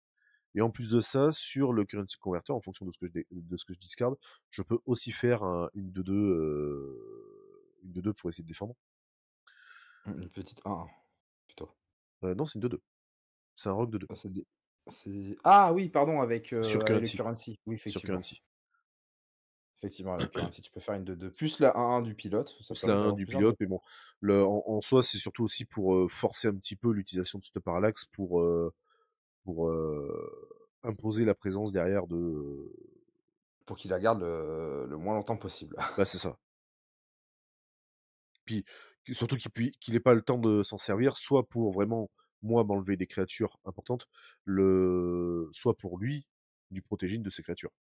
Et en plus de ça, sur le currency converter, en fonction de de ce que je discard, je peux aussi faire une 2-2 une 2-2 pour essayer de défendre. Une petite 1-1 plutôt. Non, c'est une 2-2. C'est un rock 2-2 Ah, ah oui, pardon, sur avec le currency. currency. Oui, Sur effectivement. currency. Effectivement, avec le currency, tu peux faire une 2-2 plus la 1-1 du pilote, ça Plus permet la 1 d'avoir du plusieurs pilote, 2. mais bon, en soi, c'est surtout aussi pour forcer un petit peu l'utilisation de ce parallaxe pour imposer la présence derrière de. Pour qu'il la garde le moins longtemps possible. Bah, c'est ça. Puis, surtout qu'il ait pas le temps de s'en servir, soit pour vraiment, moi, m'enlever des créatures importantes, soit pour lui, du protéger une de ses créatures.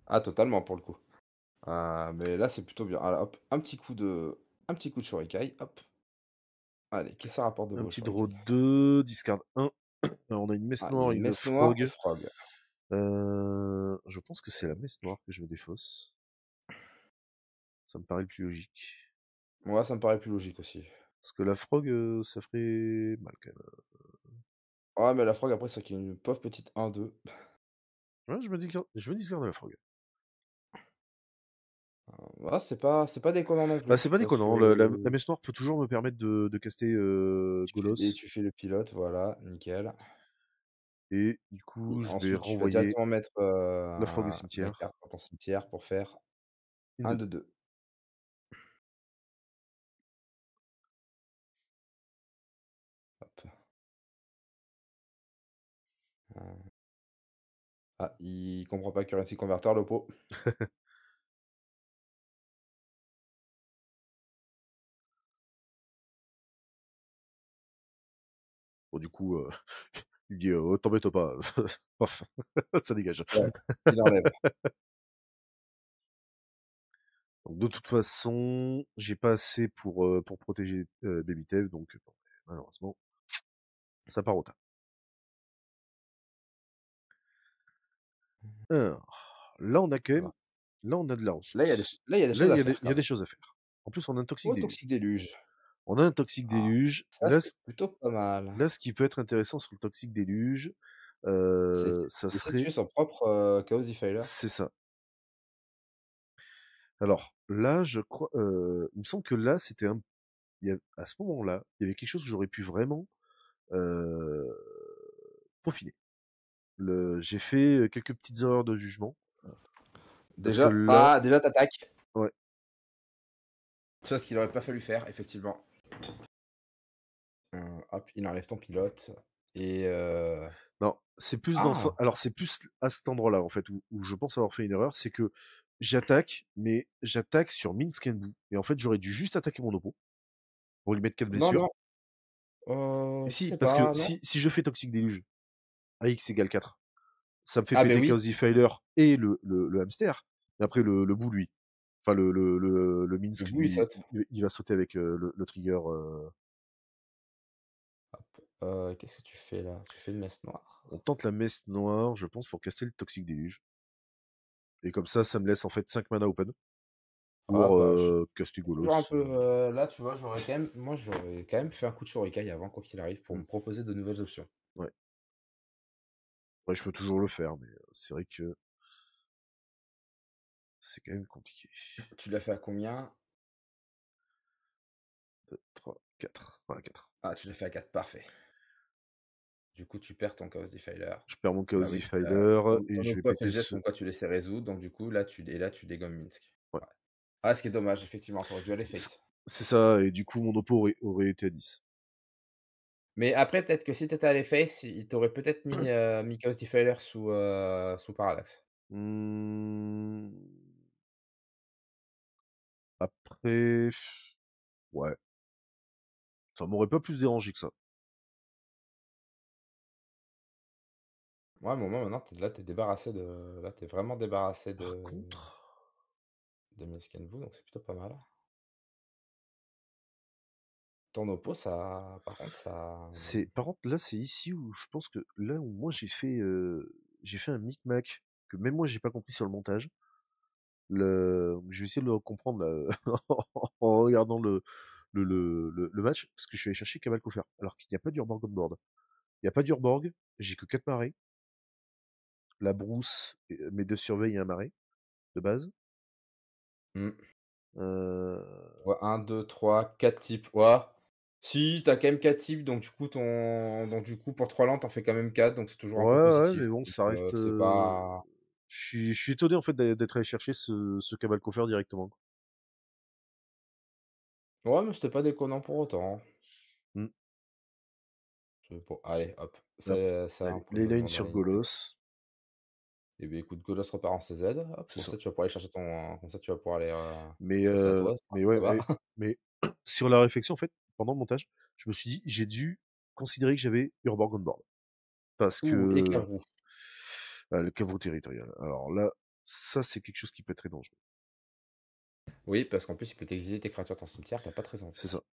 Ah totalement, pour le coup. Mais là, c'est plutôt bien. Alors hop, un petit coup de shurikai, hop. Allez, qu'est-ce que ça rapporte de Un beau petit draw shurikai? 2, discard 1. Alors, on a une messe Ah, il y a noire, une une messe noire et frog. frog. Je pense que c'est la messe noire que je me défausse. Ça me paraît le plus logique. Moi, ça me paraît plus logique aussi. Parce que la frog, ça ferait mal quand même. Ouais, mais la frog, après, c'est qu'il y a une pauvre petite 1-2. Ouais, je me discard de la frog. Ouais, c'est pas déconnant non Bah, plus, c'est pas parce déconnant. La que messe noire peut toujours me permettre de caster et Golos. tu fais le pilote, voilà, nickel. Et du Et coup, je vais ensuite, tu vas renvoyer directement mettre, la frog au la cimetière. carte dans ton cimetière pour faire Une Un de de deux. deux. Hop. Ah, il comprend pas Currency Converter, le pot. Bon, du coup, il me dit: «Oh, t'embête pas». Paf, ça dégage. Ouais, il enlève. Donc de toute façon, j'ai pas assez pour protéger, Baby Tev, donc bon, malheureusement, ça part au tas. Alors, là, on a quand même Voilà. là, on a de la Là, ressource. il y a des Là, choses à faire il y quand a des même. choses à faire. En plus, on a un toxique Oh, déluge. Toxic Déluge. On a un toxique Ah, déluge. ça, c'est plutôt pas mal. Là, ce qui peut être intéressant sur le toxique déluge, ça C'est de tuer serait son propre, Chaos Defiler. c'est ça. Alors là, je crois, il me semble que là, c'était un il y a à ce moment-là, il y avait quelque chose que j'aurais pu vraiment, heu, peaufiner. J'ai fait, quelques petites erreurs de jugement parce que là Déjà tu ouais, chose qu'il aurait pas fallu faire effectivement. Hop, il enlève ton pilote et non, c'est plus dans ce ah! alors c'est plus à cet endroit-là, en fait, où je pense avoir fait une erreur, c'est que j'attaque, mais j'attaque sur Minsc and et en fait, j'aurais dû juste attaquer mon oppo pour lui mettre 4 Non, blessures. non, Et je si, sais parce que pas, non? si je fais Toxic Déluge à X égale 4, ça me fait Ah beh péter oui, Chaos Defiler et le hamster. Mais après, le bout, lui, enfin, le le Minsk, bout il lui, saute. il va sauter avec le trigger. Hop, qu'est-ce que tu fais là? Tu fais une messe noire. On tente la messe noire, je pense, pour casser le Toxic Déluge. Et comme ça me laisse en fait 5 mana open Ah pour bah, caster toujours un Golos. peu, là, tu vois, j'aurais quand même fait un coup de Shurikai avant, quoi qu'il arrive, pour Hmm, me proposer de nouvelles options. ouais. Ouais, je peux toujours le faire, mais c'est vrai que c'est quand même compliqué. Tu l'as fait à combien? 2, 3, 4. Voilà, 4. Ah, tu l'as fait à 4, parfait. Du coup, tu perds ton Chaos Defiler. Je perds mon Chaos Bah oui, Defiler et ton je vais oppo a fait péter le geste ce. comme quoi tu laissais résoudre, donc du coup, là, tu dégommes Minsk. Ouais. Ouais. Ah, ce qui est dommage, effectivement, tu aurais dû aller C- face. C'est ça, et du coup, mon oppo aurait été à 10. Mais après, peut-être que si tu étais allé face, il t'aurait peut-être mis Chaos Defiler sous Parallax. Mmh, après, ouais, ça m'aurait pas plus dérangé que ça. Ouais, mais au moins, maintenant, tu débarrassé de là, tu vraiment débarrassé Par contre, de Minsk and Blue, donc c'est plutôt pas mal. Ton oppo, ça par contre, ça, par contre, là, c'est ici où je pense que là où moi j'ai fait un micmac que même moi j'ai pas compris sur le montage. Je vais essayer de le comprendre là, en regardant le match, parce que je suis allé chercher Kamal Kofer, alors qu'il n'y a pas d'Urborg on board. Il n'y a pas d'Urborg, j'ai que 4 marées, la brousse, mes 2 surveilles et un marais, de base. mmh. Euh, Ouais, 1, 2, 3, 4 types. Ouais. Si, t'as quand même 4 types, donc du coup, pour 3 landes, tu fais quand même 4, donc c'est toujours un Ouais, peu ouais, positif. mais bon, Donc, ça reste. c'est pas Je suis étonné en fait d'être allé chercher ce Kamal Kofer directement. ouais, mais c'était pas déconnant pour autant. Hmm. C'est bon, allez, hop, Hop. ça Allez, impose Leyline maintenant dans sur la ligne. Golos, Et beh, écoute, Golos repart en CZ, hop, c'est comme ça. ça tu vas pouvoir aller chercher comme ça tu vas pouvoir aller, bosser à toi, Mais ça ouais, va. mais sur la réflexion en fait, pendant le montage, je me suis dit, j'ai dû considérer que j'avais Urborg on board. Parce Ouh, et que Cavrou. le caveau territorial. Alors là, ça c'est quelque chose qui peut être très dangereux. Oui, parce qu'en plus, il peut t'exiler tes créatures de ton cimetière, tu as pas très C'est ça. envie.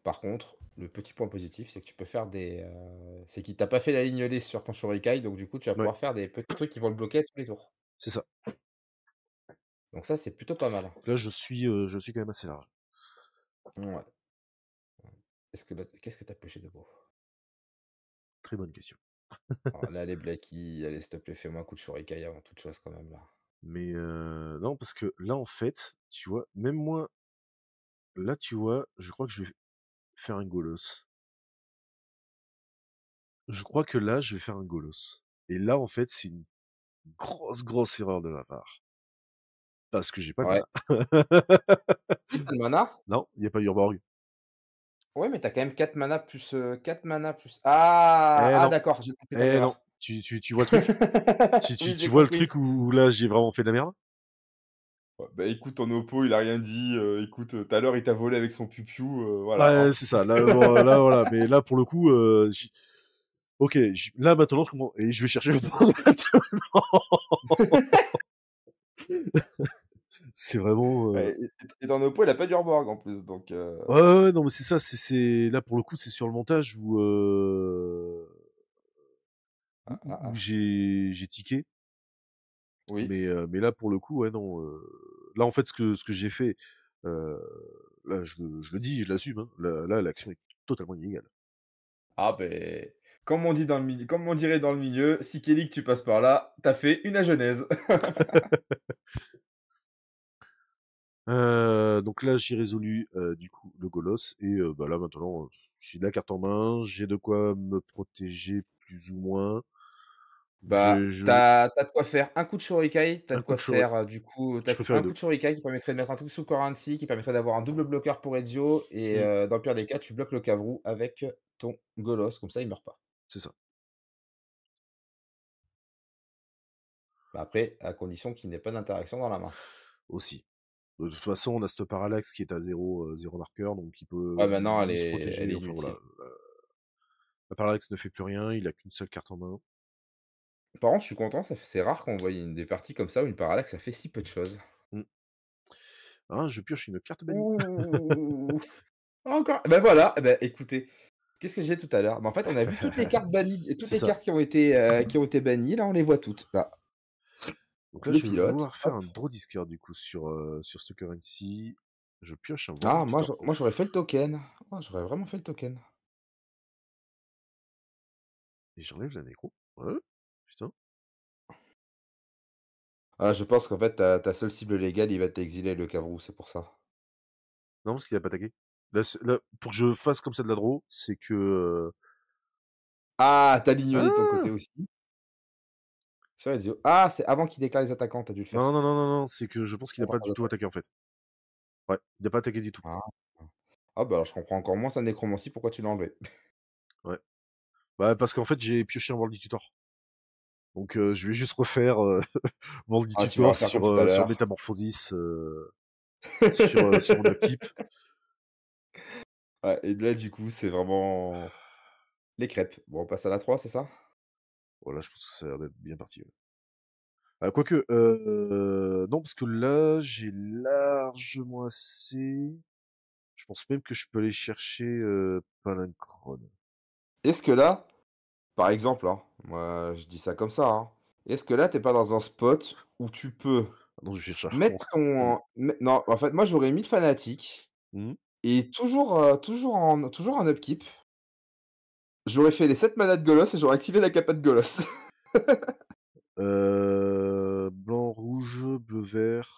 Par contre, le petit point positif, c'est que tu peux faire c'est qu'il t'a pas fait la ligne lisse sur ton Shurikai, donc du coup, tu vas Ouais, pouvoir faire des petits trucs qui vont le bloquer à tous les tours. c'est ça. Donc ça, c'est plutôt pas mal. Là, je suis quand même assez large. Ouais. Qu'est-ce que tu pioché de beau? Très bonne question. Alors là, les Blacky, allez, s'il te plaît, fais-moi un coup de Shurikai avant toute chose quand même là. Mais non, parce que là, en fait, tu vois, même moi, là, tu vois, je crois que je vais faire un Golos. Je crois que là, je vais faire un Golos. Et là, en fait, c'est une grosse, grosse erreur de ma part. Parce que j'ai pas de Ouais. mana. Si, tu le mana. Non, il y a pas Urborg. Ouais, mais t'as quand même 4 mana plus, 4 mana plus ah! Eh Ah non, d'accord, j'ai compris ton eh non. erreur. Tu vois le truc? Tu tu Oui, tu j'ai vois le compris. truc où là, j'ai vraiment fait de la merde? Ouais, bah, écoute, ton oppo, il a rien dit, écoute, tout à l'heure, il t'a volé avec son piou-piou, voilà, hein. Ouais, c'est ça. Là, voilà. Mais là, pour le coup, j OK, j là, maintenant, je comprends et je vais chercher Urborg maintenant. C'est vraiment, Ouais et ton oppo, il a pas d'Urborg en plus, donc ouais, ouais, ouais, non, mais c'est ça, c'est là, pour le coup, c'est sur le montage où, ah, ah, où ah. j'ai tiqué. Oui. Mais là, pour le coup, ouais, non, là, en fait, ce que j'ai fait, heu, là, je le dis, je l'assume, hein, là, l'action est totalement illégale. Ah beh, comme on dirait dans le milieu, si Kelly que tu passes par là, tu as fait une agenèse. Donc là, j'ai résolu, du coup, le Golos et bah, là, maintenant, j'ai de la carte en main, j'ai de quoi me protéger plus ou moins. Bah, Je t'as de quoi faire un coup de shurikai, t'as un de coup quoi de shuri faire, du coup, je t'as peux faire les un coup 2. de shurikai qui permettrait de mettre un truc sous currency, qui permettrait d'avoir un double bloqueur pour Ezio et Mmh, dans le pire des cas, tu bloques le Kavrou avec ton Golos, comme ça il meurt pas. c'est ça, Bah, après, à condition qu'il n'ait pas d'interaction dans la main. aussi. De toute façon, on a cette parallaxe qui est à 0, 0 marqueur, donc il Ouais, peut maintenant nous se elle protéger, est enfin voilà. inutile. La parallaxe ne fait plus rien, il a qu'une seule carte en main. Par contre, je suis content, c'est rare qu'on voie des parties comme ça où une parallaxe, ça fait si peu de choses. Mmh. Ah, je pioche une carte bannie. Ouh! Encore bah, voilà, bah, écoutez, qu'est-ce que j'ai tout à l'heure? Bah, en fait, on a vu toutes les cartes bannies et toutes C'est les ça. cartes qui ont été bannies, là, on les voit toutes. Là, Donc là, le je vais pilote, vouloir faire hop. un draw discard du coup sur ce currency. Je pioche un World Ah, du Tutor moi, j'aurais Proof. fait le token. Oh, j'aurais vraiment fait le token. Et j'enlève la nécro. Ouais, putain. Ah, je pense qu'en fait, ta seule cible légale, il va t'exiler le Cavrou, c'est pour ça. Non, parce qu'il a pas attaqué. Là, pour que je fasse comme ça de la draw, c'est que. Ah, tu as lignonné de ton côté Ah! aussi. Sur Ezio. Ah, c'est avant qu'il déclare les attaquants, tu as dû le Non, faire. non, non, non, non, c'est que je pense qu'il a Avant pas qu'on du tout attaque. attaqué en fait. Ouais, il a pas attaqué du tout. Ah. Ah, bah, alors je comprends encore moins sa nécromancie, pourquoi tu l'as enlevé. Ouais. Bah, parce qu'en fait, j'ai pioché un World du Tutor. Donc, je vais juste refaire World du Ah, tu vas Tutor refaire comme tout à sur l'heure. Métamorphosis, sur mon upkeep. Ouais, et là, du coup, c'est vraiment les crêpes. Bon, on passe à la 3, c'est ça? Voilà, je pense que ça a l'air d'être bien parti. Ouais. Ah, quoique, non, parce que là, j'ai largement assez. Je pense même que je peux aller chercher Palinchron. Est-ce que là, par exemple, hein, moi je dis ça comme ça, hein, est-ce que là, t'es pas dans un spot où tu peux Ah non, je cherche Archon. mettre ton non, en fait, moi j'aurais mis le fanatique Mhm. et toujours en upkeep, j'aurais fait les 7 manas de Golos et j'aurais activé la capa de Golos. Blanc, rouge, bleu, vert.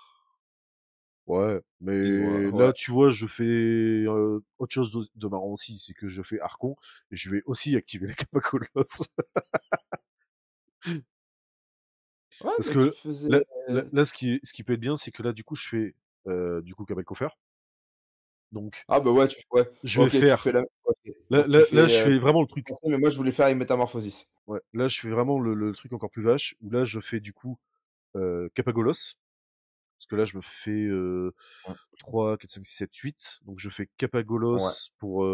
Ouais, Et voilà, mais ouais. là, tu vois, je fais autre chose de marrant aussi, c'est que je fais Archon et je vais aussi activer la Capacolos. Ouais, Parce mais tu que faisais là, ce qui peut être bien, c'est que là, du coup, je fais du coup Cabal Coffer. Donc, ah bah, ouais, ouais. je vais OK, tu fais faire. la OK. Là, Donc tu là, là, fais, je fais vraiment le truc. mais moi je voulais faire une métamorphosis. Ouais, là, je fais vraiment le truc encore plus vache, où là, je fais du coup Capagolos. Parce que là, je me fais Ouais, 3, 4, 5, 6, 7, 8. Donc, je fais ouais, Capagolos pour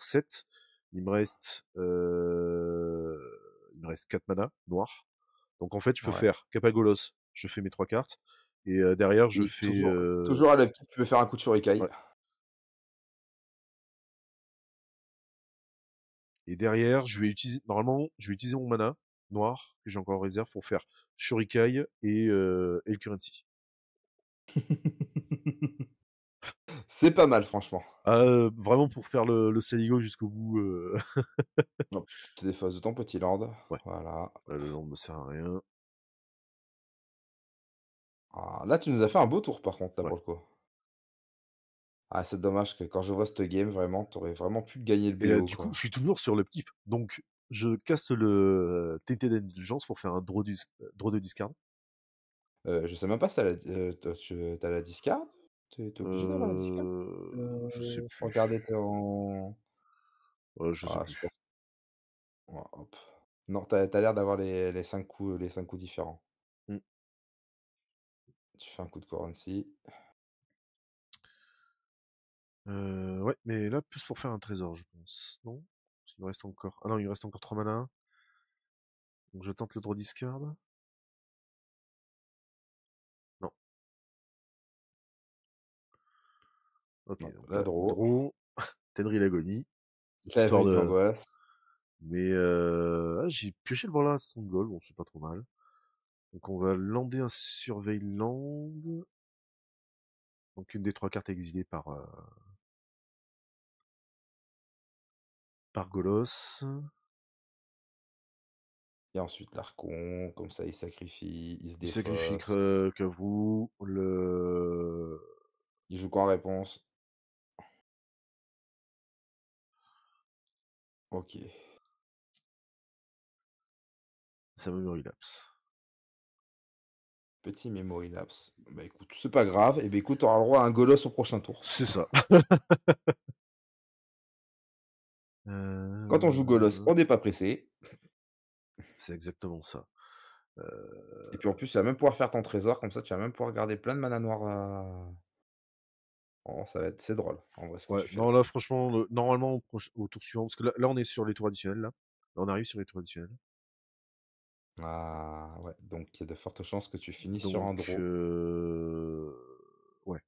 7. Il me reste, il me reste 4 mana noirs. Donc, en fait, je peux ouais. faire Capagolos, je fais mes 3 cartes. Et derrière, je Et fais... toujours à l'upkeep, tu peux faire un coup de shurikai. ouais. Et derrière, je vais utiliser... Normalement, je vais utiliser mon mana noir, que j'ai encore en réserve, pour faire Shurikai et le Currency. C'est pas mal franchement. Ah, vraiment pour faire le Saligo jusqu'au bout. Hop, tu te défausses de ton petit land. Ouais, Voilà. le nom ne me sert à rien. Ah, là, tu nous as fait un beau tour par contre, là, Ouais. pour le coup. Ah, c'est dommage que quand je vois cette game, vraiment, t'aurais vraiment pu gagner le Et là, BO, du coup, quoi. je suis toujours sur le keep. Donc, je caste le TT d'indulgence pour faire un draw de discard. Je sais même pas si tu as la d tu as la discard? Tu es obligé d'avoir la discard? Je sais Pour plus. regarder ton Je sais ah je plus. pense ouais, hop. Non, tu as l'air d'avoir les 5 coups, les 5 coups différents. Mmh. Tu fais un coup de currency. Ouais, mais là, plus pour faire un trésor, je pense. Non? Parce qu'il me reste encore. Ah non, il me reste encore 3 mana. Donc je tente le draw discard. Non. Ok, Non, donc la là, draw, draw, Tenri l'agonie, histoire laverie de de. l'angoisse. Mais j'ai pioché le voilà Stronghold, bon c'est pas trop mal. Donc on va lander un Surveilland. Donc une des 3 cartes exilées par Golos. Et ensuite l'Archon, comme ça il sacrifie, il se Il sacrifie défausse. Kavou, le Il joue quoi en réponse? OK. sa memory lapse. Petit memory lapse. Bah, écoute, c'est pas grave. Et bah, écoute, tu auras le droit à un Golos au prochain tour. C'est ça. Quand on joue Golos, Euh, on n'est pas pressé. C'est exactement ça. Et puis en plus, tu vas même pouvoir faire ton trésor, comme ça tu vas même pouvoir garder plein de mana noire oh, ça va être c'est drôle, en vrai, ce que Ouais, tu fais non là. là franchement, normalement au tour suivant, parce que là on est sur les tours additionnels là. Là on arrive sur les tours additionnels. Ah ouais, donc il y a de fortes chances que tu finisses sur un Donc draw. ouais.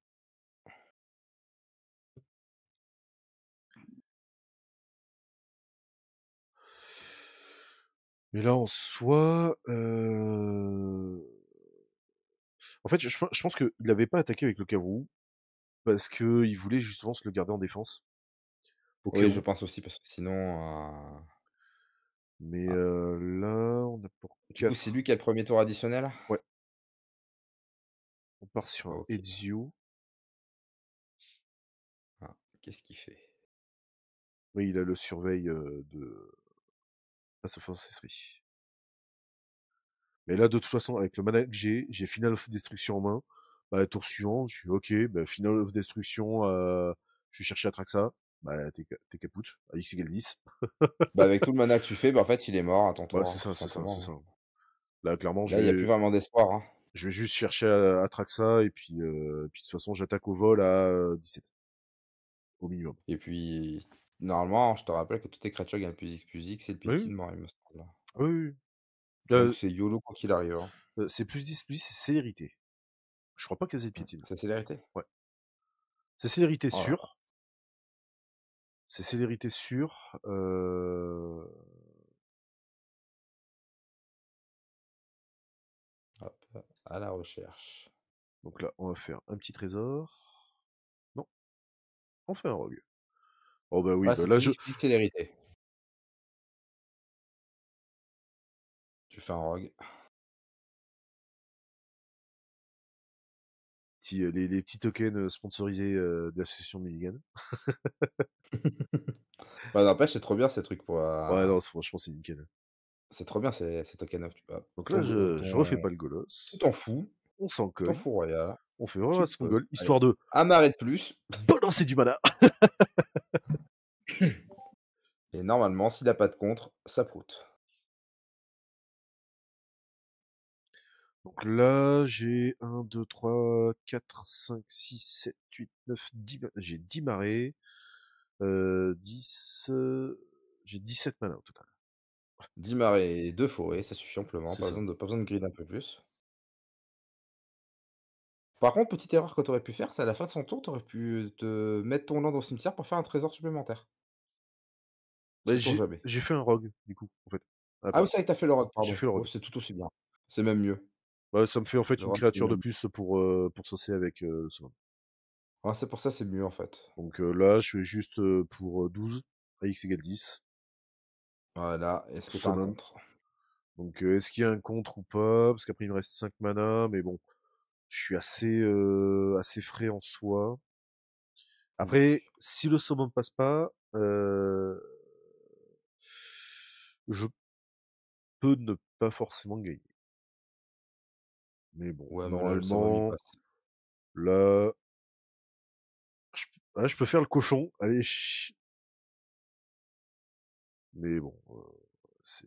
Mais là en soi, en fait je pense qu'il n'avait pas attaqué avec le Kavrou parce que il voulait justement se le garder en défense au cas Oui, je où. pense aussi parce que sinon, Mais ah, là on a pour du coup, c'est 4. lui qui a le premier tour additionnel? Ouais, on part sur un OK. Ezio. Ah, qu'est-ce qu'il fait? Oui, il a le surveil de Pass of Ancestry. Mais là, de toute façon, avec le mana que j'ai Final of Destruction en main. Bah, tour suivant, je suis ok, bah, Final of Destruction, je vais chercher Atraxa. Bah, t'es caput, à X égale 10. Bah, avec tout le mana que tu fais, bah, en fait, il est mort à ton Ouais, tour, hein, tout c'est simplement, ça. hein. Là, clairement, Là, il y a plus vraiment d'espoir, hein. je vais juste chercher Atraxa, et puis de toute façon, j'attaque au vol à 17, au minimum. Et puis, normalement, je te rappelle que toutes tes créatures gagnent plus X, c'est le Oui, oui, piétinement, il me semble, hein. oui, oui. Donc c'est YOLO quoi qu'il arrive, hein. C'est plus 10, plus 10, c'est célérité. Je crois pas qu'elles aient piétine. C'est célérité? Ouais. C'est célérité Oh là là. sûre. C'est célérité sûre. Hop, à la recherche. Donc là, on va faire un petit trésor. Non, on fait un rogue. Oh bah oui, Ouais, bah c'est là plus je 10 plus célérité. Tu fais un rogue. les petits tokens sponsorisés de l'association de Mulligan. Bah, n'empêche, c'est trop bien ces trucs pour, Ouais, non, franchement, c'est nickel. c'est trop bien ces tokens up, tu vois? Donc là, je refais pas le Tu Golos. t'en On fous s'encogne. royal, On fait tu vraiment te son poses. goal, Allez, histoire de un marais de plus balancer du mana. et normalement, s'il a pas de contre, ça proute. Donc là, j'ai 1, 2, 3, 4, 5, 6, 7, 8, 9, 10. J'ai 10 marées. 10. J'ai 17 mana au total. 10 marais et 2 forêts, ça suffit amplement, C'est ça. pas besoin de grid un peu plus. Par contre, petite erreur que tu aurais pu faire, c'est à la fin de son tour, tu aurais pu te mettre ton land au cimetière pour faire un trésor supplémentaire. Bah, Sait-on jamais. j'ai fait un rogue, du coup, en fait, à la Ah oui, place. c'est vrai que tu as fait le rogue, J'ai pardon. fait le Ouais, rogue. c'est tout aussi bien. C'est même mieux. Bah, ça me fait en fait Le une rogue, c'est créature de même plus pour saucer avec Summon. ouais, c'est pour ça, c'est mieux, en fait. Donc là, je fais juste pour 12, à X égale 10, Voilà. Est-ce que tu as un Summon. contre? Donc est-ce qu'il y a un contre ou pas? Parce qu'après il me reste 5 mana, mais bon, je suis assez frais en soi. Oui. Après, si le summon passe pas, je peux ne pas forcément gagner. Mais bon, Ouais, mais là, le summum, il normalement, passe. là, je peux faire le cochon. Allez, mais bon, c'est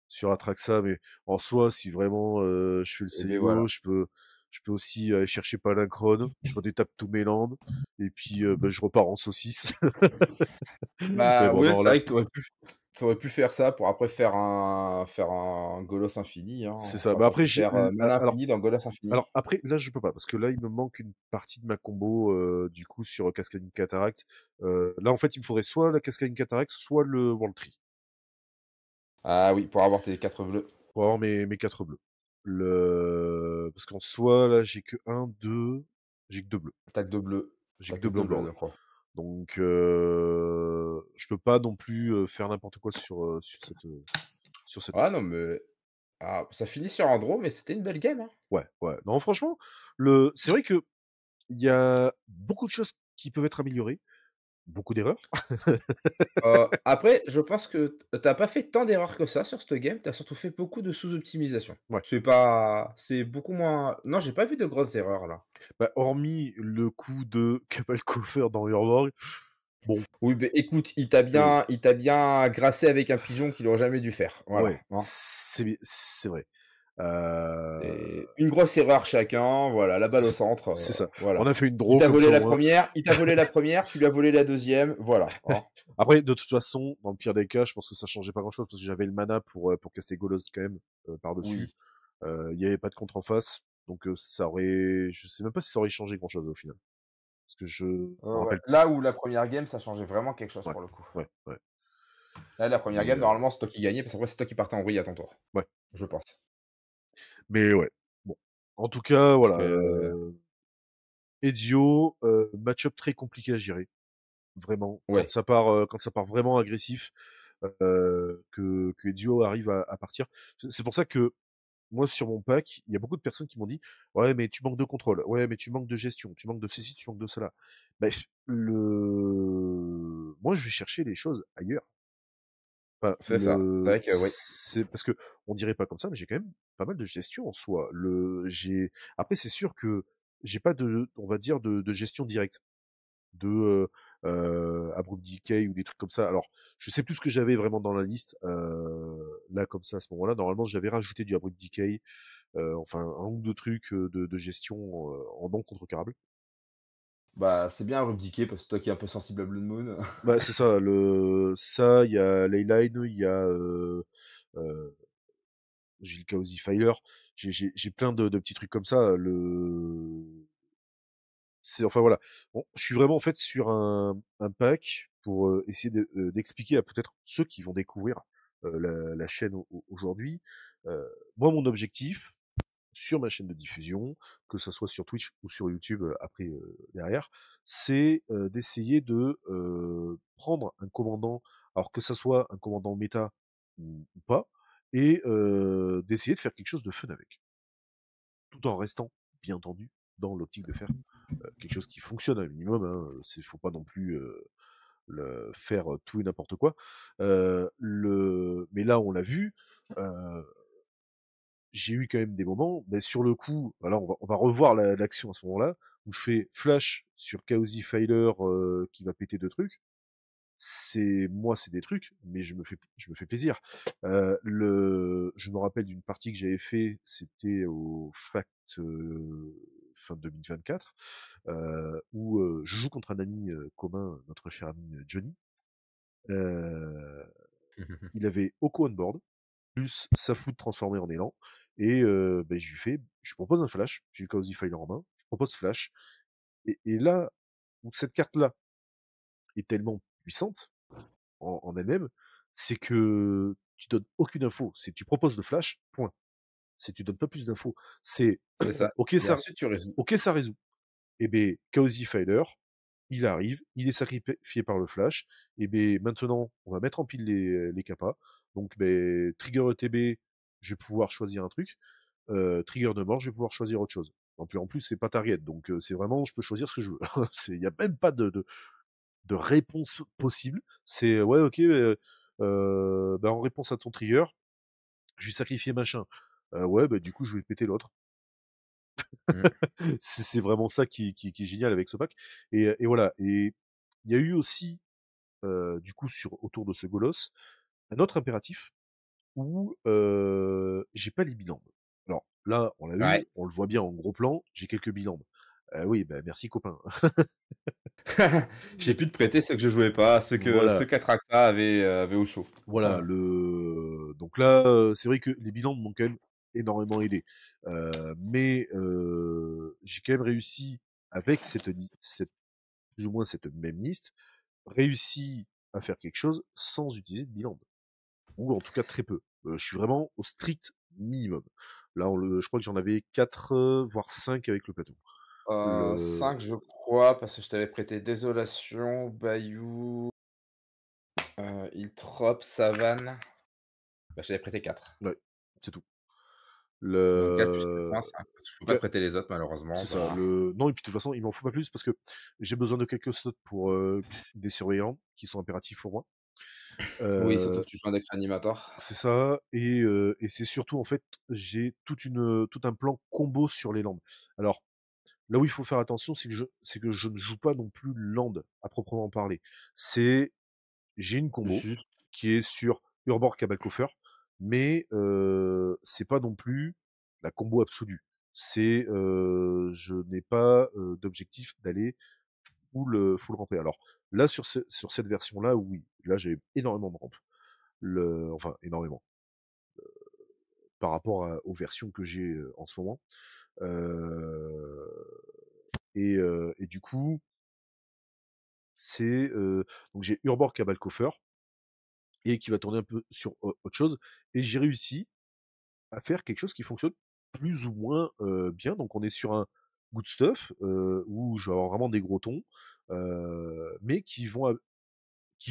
sur Atraxa, mais en soi, si vraiment je fais le Et beh, voilà. CIO, je peux aussi aller chercher Palinchron, je redétape tous mes landes, et puis bah, je repars en saucisse. Mais Bah, bon, ouais, non, c'est là, vrai que tu aurais pu faire ça pour après faire un Golos infini, hein. c'est ça. Enfin, Bah tu aurais après, pu faire, mana infini dans Golos infini. alors après, là, je peux pas, parce que là, il me manque une partie de ma combo, du coup, sur Cascading Cataract. Là, en fait, il me faudrait soit la Cascading Cataract, soit le World Tree, Ah oui, pour avoir tes 4 bleus. pour avoir mes 4 bleus. Parce qu'en soi, là, j'ai que 2 bleus. Tu que 2 bleus. J'ai Tu que que 2 2 blancs bleus, blancs, là. donc ouais. Donc, je peux pas non plus faire n'importe quoi sur cette Ah map. non, mais ça finit sur un draw, mais c'était une belle game, hein. Ouais, ouais. Non, franchement, c'est vrai que il y a beaucoup de choses qui peuvent être améliorées, beaucoup d'erreurs. Après, je pense que tu pas fait tant d'erreurs que ça sur cette game, tu as surtout fait beaucoup de sous-optimisation. Ouais. C'est beaucoup moins non, j'ai pas vu de grosses erreurs là. Bah, hormis le coup de Kabalkofer dans Urborg, bon, Oui, beh, écoute, il t'a bien grassé avec un pigeon qu'il aurait jamais dû faire. Voilà, ouais, hein. c'est vrai. Et une grosse erreur chacun, voilà, la balle au centre, C'est ça. On voilà. a fait une Il draw t'a comme volé ça au la moins. première, tu lui as volé la deuxième, voilà, hein. Après, de toute façon, dans le pire des cas, je pense que ça changeait pas grand-chose parce que j'avais le mana pour casser Golos quand même par-dessus. Oui. Il y avait pas de contre en face, donc ça aurait, je sais même pas si ça aurait changé grand-chose au final, parce que je me Ouais. rappelle. Là où la première game, ça changeait vraiment quelque chose Ouais, pour le coup. ouais, ouais. Là, la première Mais game, normalement, c'est toi qui gagnais, parce qu'après, c'est toi qui partais en vrille à ton tour, ouais, je pense. mais ouais. Bon, en tout cas, Parce voilà. que Ezio, match-up très compliqué à gérer, vraiment. ouais, Quand ça part vraiment agressif, que Ezio arrive à partir. C'est pour ça que moi, sur mon pack, il y a beaucoup de personnes qui m'ont dit: «Ouais, mais tu manques de contrôle. Ouais, mais tu manques de gestion. Tu manques de ceci, tu manques de cela». Bref, moi, je vais chercher les choses ailleurs. Enfin, c'est ça. C'est vrai que oui. c'est parce que on dirait pas comme ça, mais j'ai quand même pas mal de gestion en soi. Après, c'est sûr que j'ai pas on va dire, de gestion directe de Abrupt Decay ou des trucs comme ça. Alors, je sais plus ce que j'avais vraiment dans la liste là comme ça à ce moment-là. Normalement, j'avais rajouté du Abrupt Decay, enfin un ou deux trucs de gestion en non contrecarrable. Bah, c'est bien Rubdiquet, parce que toi qui es un peu sensible à Blood Moon. Bah c'est ça, ça, il y a Leyline, il y a euh, j'ai le Chaosy Filer, j'ai plein de petits trucs comme ça. C'est enfin voilà. Bon, je suis vraiment en fait sur un pack pour essayer d'expliquer à peut-être ceux qui vont découvrir la chaîne aujourd'hui. Moi, mon objectif sur ma chaîne de diffusion, que ça soit sur Twitch ou sur YouTube après derrière, c'est d'essayer de prendre un commandant, alors que ça soit un commandant méta ou pas, et d'essayer de faire quelque chose de fun avec, tout en restant, bien entendu, dans l'optique de faire quelque chose qui fonctionne un minimum. Hein. Faut pas non plus faire tout et n'importe quoi. Mais là, on l'a vu. Euh, j'ai eu quand même des moments, mais sur le coup, voilà, on va revoir l'action à ce moment-là, où je fais flash sur Chaosy Filer qui va péter deux trucs. C'est des trucs, mais je me fais plaisir. Je me rappelle d'une partie que j'avais fait, c'était au Fact fin 2024, où je joue contre un ami commun, notre cher ami Johnny. Euh, il avait Oko on board, plus sa foot transformée en élan, et ben, je lui propose un flash, j'ai le Chaosy Filer en main, je propose flash, et là, où cette carte-là est tellement puissante, en elle-même, c'est que tu donnes aucune info. C'est tu proposes le flash, point. C'est tu donnes pas plus d'infos. C'est C'est ça. ok Et ensuite, tu résous. ok ça résout. Et ben Chaosy Filer, il arrive, il est sacrifié par le flash. Et ben maintenant, on va mettre en pile les capas. Donc ben trigger ETB, je vais pouvoir choisir un truc. Trigger de mort, je vais pouvoir choisir autre chose. En plus c'est pas target, donc c'est vraiment je peux choisir ce que je veux. Il y a même pas de réponse possible. C'est ouais, ok, bah, en réponse à ton trigger, je vais sacrifier machin. Ouais, bah du coup je vais péter l'autre. Mmh. C'est vraiment ça qui est génial avec ce pack et voilà et il y a eu aussi, du coup sur autour de ce Golos, un autre impératif où, j'ai pas les bilambes. Alors là, on l'a eu, Ouais. on le voit bien en gros plan, j'ai quelques bilambes. Oui, bah, merci copain. J'ai pu te prêter ceux que je jouais pas, ceux Voilà, qu'Atraxa avait au chaud. voilà Voilà. le donc là, c'est vrai que les bilambes m'ont quand même énormément aidé. Mais, j'ai quand même réussi avec cette plus ou moins cette même liste, réussi à faire quelque chose sans utiliser de bilan. Ou en tout cas très peu. Je suis vraiment au strict minimum. Là, je crois que j'en avais 4, voire 5 avec le plateau. Le 5 je crois, parce que je t'avais prêté Désolation, Bayou, Iltrop, Savane. Bah, je t'avais prêté 4. Ouais, c'est tout. Donc 4 plus tes Le points, 5. Parce que je peux pas te qua prêter les autres malheureusement, C'est ça, bah non et puis de toute façon, il m'en faut pas plus parce que j'ai besoin de quelques slots pour, des surveillants qui sont impératifs pour moi. oui, surtout Heu, que tu joues un deck réanimateur. c'est ça et c'est surtout en fait, j'ai tout un plan combo sur les landes. Alors là où il faut faire attention, c'est que je ne joue pas non plus land à proprement parler. C'est j'ai une combo Juste qui est sur Urbor Cabalcoffer, mais c'est pas non plus la combo absolue. Je n'ai pas d'objectif d'aller full rampé. Alors là sur cette version là, oui, là j'ai énormément de ramp. Enfin énormément par rapport aux versions que j'ai en ce moment. Euh, et du coup, c'est donc j'ai Urbor Cabalcoffer et qui va tourner un peu sur autre chose. Et j'ai réussi à faire quelque chose qui fonctionne plus ou moins bien. Donc on est sur un good stuff où je vais avoir vraiment des gros tons, mais qui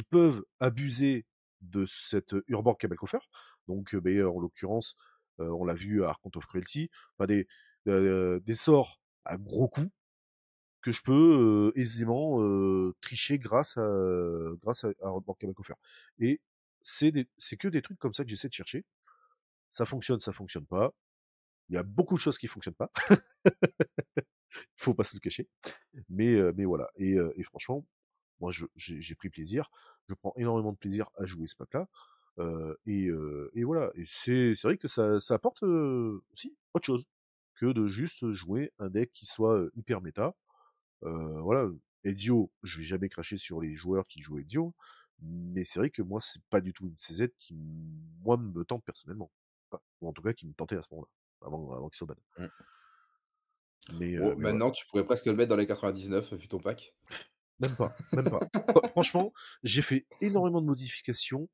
peuvent abuser de cette Urbor Cabalcoffer. Donc en l'occurrence, on l'a vu à Archon of Cruelty, enfin des sorts à gros coups que je peux aisément tricher grâce à Urbor Cabalcoffer. Et c'est que des trucs comme ça que j'essaie de chercher. Ça fonctionne pas. Il y a beaucoup de choses qui fonctionnent pas. Il faut pas se le cacher. Mais voilà. Et franchement, moi, j'ai pris plaisir. Je prends énormément de plaisir à jouer ce pack-là. Et voilà. Et c'est vrai que ça apporte aussi autre chose que de juste jouer un deck qui soit hyper méta. Voilà. Ezio, je vais jamais cracher sur les joueurs qui jouent Ezio, mais c'est vrai que moi, c'est pas du tout une CZ qui, moi, me tente personnellement. Enfin, ou en tout cas, qui me tentait à ce moment-là, avant qu'il soit ban. mmh. Mais voilà. Maintenant, tu pourrais presque le mettre dans les 99 vu ton pack. Même pas, même pas. Franchement, j'ai fait énormément de modifications.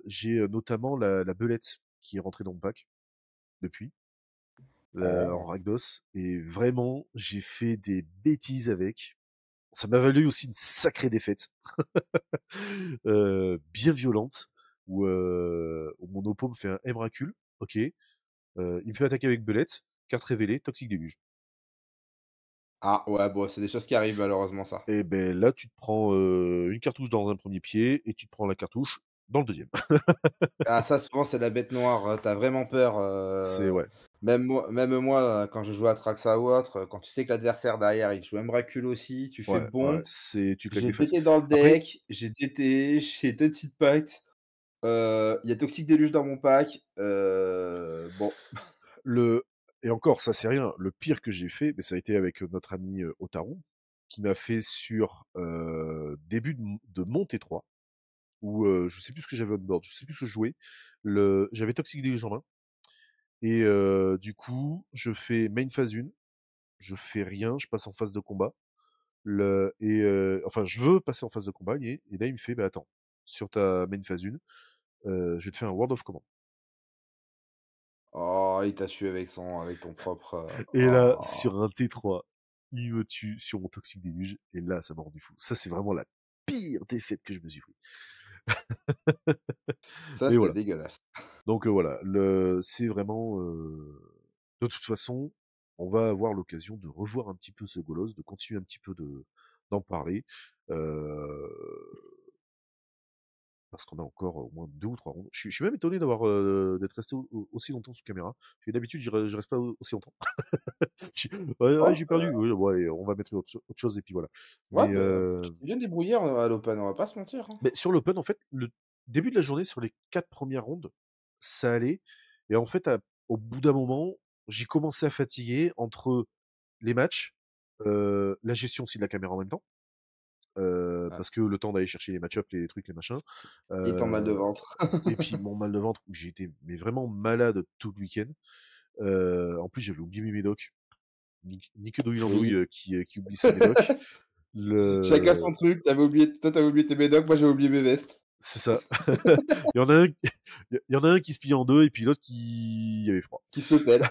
J'ai notamment la belette qui est rentrée dans le pack depuis en Oh. Rakdos et vraiment j'ai fait des bêtises avec. Ça m'a valu aussi une sacrée défaite, bien violente où mon oppo me fait un Emrakul, ok, il me fait attaquer avec belette, carte révélée, toxique déluge. Ah ouais, bon, c'est des choses qui arrivent malheureusement ça. Et ben là, tu te prends une cartouche dans un premier pied et tu te prends la cartouche dans le deuxième. Ah ça souvent c'est la bête noire, tu vraiment peur, C'est ouais, même moi, quand je joue à Traxa ou autre, quand tu sais que l'adversaire derrière il joue Emrakul aussi, tu fais: ouais, «Bon, c'est tu claques j'ai des fesses. DT dans le Après, deck, j'ai DT, j'ai 2 petites packs, il y a Toxic Deluge dans mon pack, bon». le et encore, ça c'est rien. Le pire que j'ai fait, mais ça a été avec notre ami Otaru, qui m'a fait sur début de montée 3, où je sais plus ce que j'avais on board, je sais plus ce que je jouais. J'avais Toxic Deluge en main. Et du coup, je fais main phase 1, je fais rien, je passe en phase de combat. Enfin, je veux passer en phase de combat, et là, il me fait, bah attends, sur ta main phase 1, je vais te faire un Word of Command. Oh, il t'a tué avec ton propre, Et là, oh, sur un T3, il me tue sur mon Toxic Déluge, et là, ça m'a rendu fou. Ça, c'est vraiment la pire défaite que je me suis pris. ça Mais c'était voilà. dégueulasse. Donc voilà, c'est vraiment... De toute façon, on va avoir l'occasion de revoir un petit peu ce Golos, de continuer un petit peu d'en parler. Euh, parce qu'on a encore au moins 2 ou 3 rounds. Je suis même étonné d'être resté aussi longtemps sous caméra. Parce que d'habitude, je reste pas aussi longtemps. J'ai ouais, Oh, j'ai perdu. Oui, bon allez, on va mettre autre chose et puis voilà. ouais, Mais, bah, tu t'es bien débrouillé à l'open, on va pas se mentir, hein. sur l'open, en fait, le début de la journée, sur les 4 premières rondes, ça allait et en fait, au bout d'un moment, j'ai commencé à fatiguer entre les matchs, la gestion aussi de la caméra en même temps, Ouais. parce que le temps d'aller chercher les match-up, les trucs, les machins, Et ton mal de heu ventre. et puis mon mal de ventre où j'ai été mais vraiment malade tout le week-end. En plus, j'avais oublié mes médocs. Ni que Douillandouille, Oui, qui oublie ses médocs. chacun son Le truc. Tu oublié tes médocs, moi j'ai oublié mes vestes. C'est ça. Il y en a un il y en a un qui se plie en 2 et puis l'autre qui avait froid. Qui se le pèle.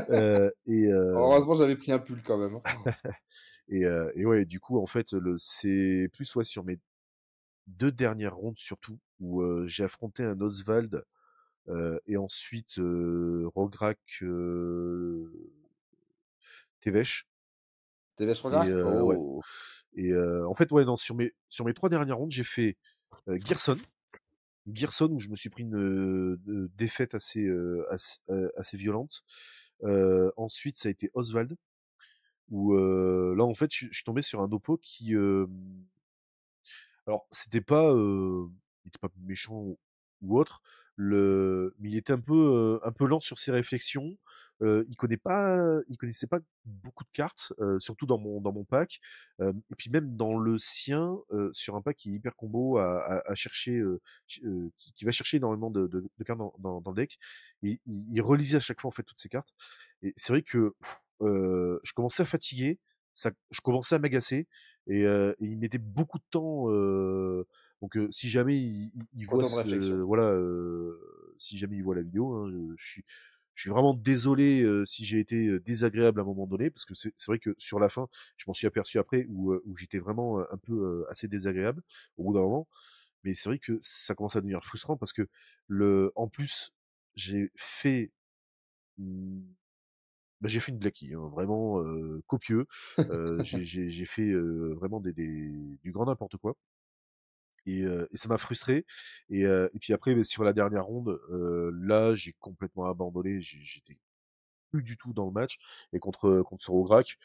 Heu et heu Heureusement, j'avais pris un pull quand même, hein. et ouais, du coup, en fait, c'est plus, ouais, sur mes 2 dernières rondes surtout où, j'ai affronté un Oswald, et ensuite, Rograk, Tevesh Tes vestes et Rograc? ouais Oh! en fait, ouais, non, sur mes 3 dernières rondes, j'ai fait, Gerson. Gerson où je me suis pris une défaite assez violente. Ensuite, ça a été Oswald où, là, en fait, je suis tombé sur un oppo qui, alors il était pas méchant ou autre, mais il était un peu lent sur ses réflexions. Il connaissait pas beaucoup de cartes, surtout dans mon pack, et puis même dans le sien, sur un pack qui est hyper combo à chercher, qui va chercher énormément de cartes dans le deck. Et il relisait à chaque fois en fait toutes ces cartes. Et c'est vrai que je commençais à fatiguer, je commençais à m'agacer et il mettait beaucoup de temps. Donc, si jamais il voit Autant de réflexion. voilà, si jamais il voit la vidéo, hein, je suis vraiment désolé si j'ai été désagréable à un moment donné, parce que c'est vrai que sur la fin, je m'en suis aperçu après où j'étais vraiment un peu assez désagréable au bout d'un moment. Mais c'est vrai que ça commence à devenir frustrant parce que en plus, j'ai fait mmh, j'ai fait une blackie, hein, vraiment copieux. J'ai fait vraiment du grand n'importe quoi. Et ça m'a frustré. Et puis après, sur la dernière ronde, là, j'ai complètement abandonné. J'étais plus du tout dans le match. Et contre Sorograk,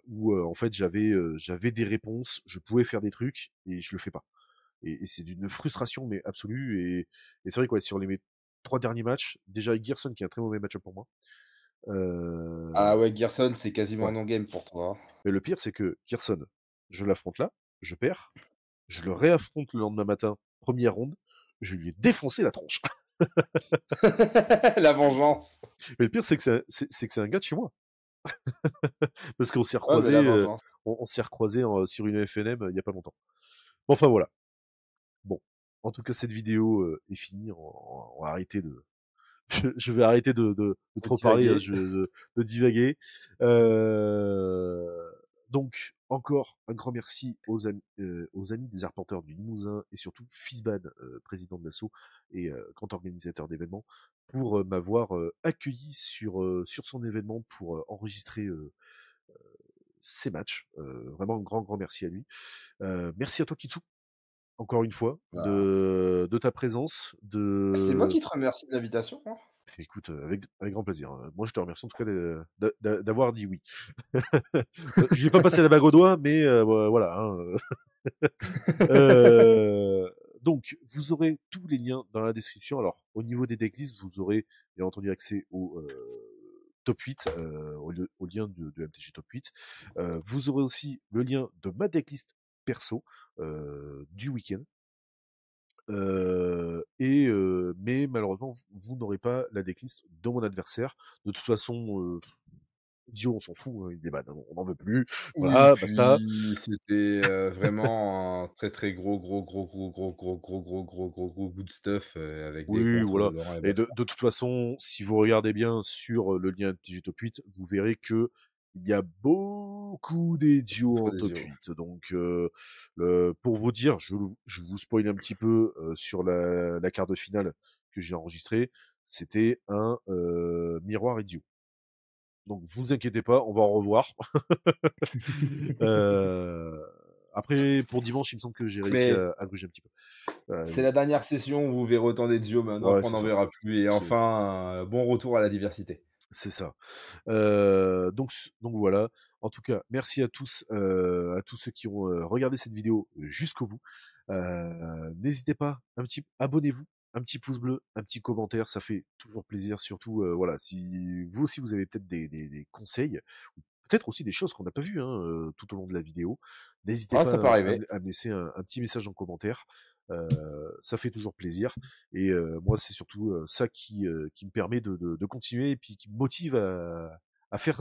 où en fait j'avais des réponses, je pouvais faire des trucs et je le fais pas. Et c'est d'une frustration mais absolue. Et c'est vrai quoi, sur mes 3 derniers matchs, déjà avec Gerson qui est un très mauvais match-up pour moi. Ah Euh, ouais, Gerson, c'est quasiment ouais. un non-game pour toi, Mais le pire, c'est que Gerson, je l'affronte là, je perds, je le réaffronte le lendemain matin, première ronde, je lui ai défoncé la tronche. hein. La vengeance. Mais le pire, c'est que c'est un gars de chez moi. Parce qu'on s'est Ouais, mais la recroisés, vengeance. on s'est recroisés sur une FNM il y a pas longtemps. Bon, enfin voilà. Bon. En tout cas, cette vidéo est finie. On va arrêter de, je vais arrêter de De trop parler, hein, divaguer. de divaguer. Euh, donc, encore un grand merci aux amis des arpenteurs du Limousin et surtout Fisban, président de l'asso et grand organisateur d'événements, pour m'avoir accueilli sur son événement pour enregistrer ces matchs. Vraiment un grand merci à lui. Merci à toi Kitsu, encore une fois, Bah, de ta présence, c'est moi de qui te remercie de l'invitation, hein. écoute, avec grand plaisir. Moi, je te remercie en tout cas d'avoir dit oui. Je lui ai pas passé la bague au doigt, mais voilà. Hein. Euh, donc, vous aurez tous les liens dans la description. Alors, au niveau des decklists, vous aurez bien entendu accès au top 8, au lien de MTG top 8. Vous aurez aussi le lien de ma decklist perso du week-end. Mais malheureusement, vous n'aurez pas la decklist de mon adversaire. De toute façon, Dio, on s'en fout, hein, il est ban, hein, on n'en veut plus. Oui, Voilà, basta. puis c'était, vraiment un très, très gros good stuff, avec des Oui, contres voilà. dedans et Et basta. de toute façon, si vous regardez bien sur le lien MTG Top 8, vous verrez que il y a beaucoup d'idiots Trop en des top yeux. 8. Donc, pour vous dire, je vous spoil un petit peu sur la carte de finale que j'ai enregistrée. C'était un miroir idiot. Donc vous inquiétez pas, on va en revoir. Après, pour dimanche, il me semble que j'ai réussi Mais à bouger un petit peu. c'est la dernière session où vous verrez autant des duos, maintenant Ouais, après on c'est n'en ça. verra plus et C'est enfin, bon retour à la diversité. c'est ça. Donc voilà. En tout cas, merci à tous ceux qui ont regardé cette vidéo jusqu'au bout. N'hésitez pas, abonnez-vous, un petit pouce bleu, un petit commentaire, ça fait toujours plaisir. Surtout, voilà, si vous aussi vous avez peut-être des conseils, ou peut-être aussi des choses qu'on n'a pas vues hein, tout au long de la vidéo, n'hésitez Ah, pas ça peut arriver. à me laisser un petit message en commentaire. Ça fait toujours plaisir. Et moi, c'est surtout ça qui me permet de continuer et puis qui me motive à faire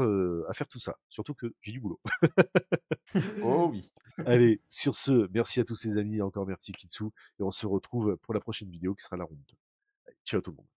tout ça. Surtout que j'ai du boulot. Oh oui. Allez, sur ce, merci à tous les amis, encore merci Kitsu, et on se retrouve pour la prochaine vidéo qui sera la ronde 2. Allez, ciao tout le monde.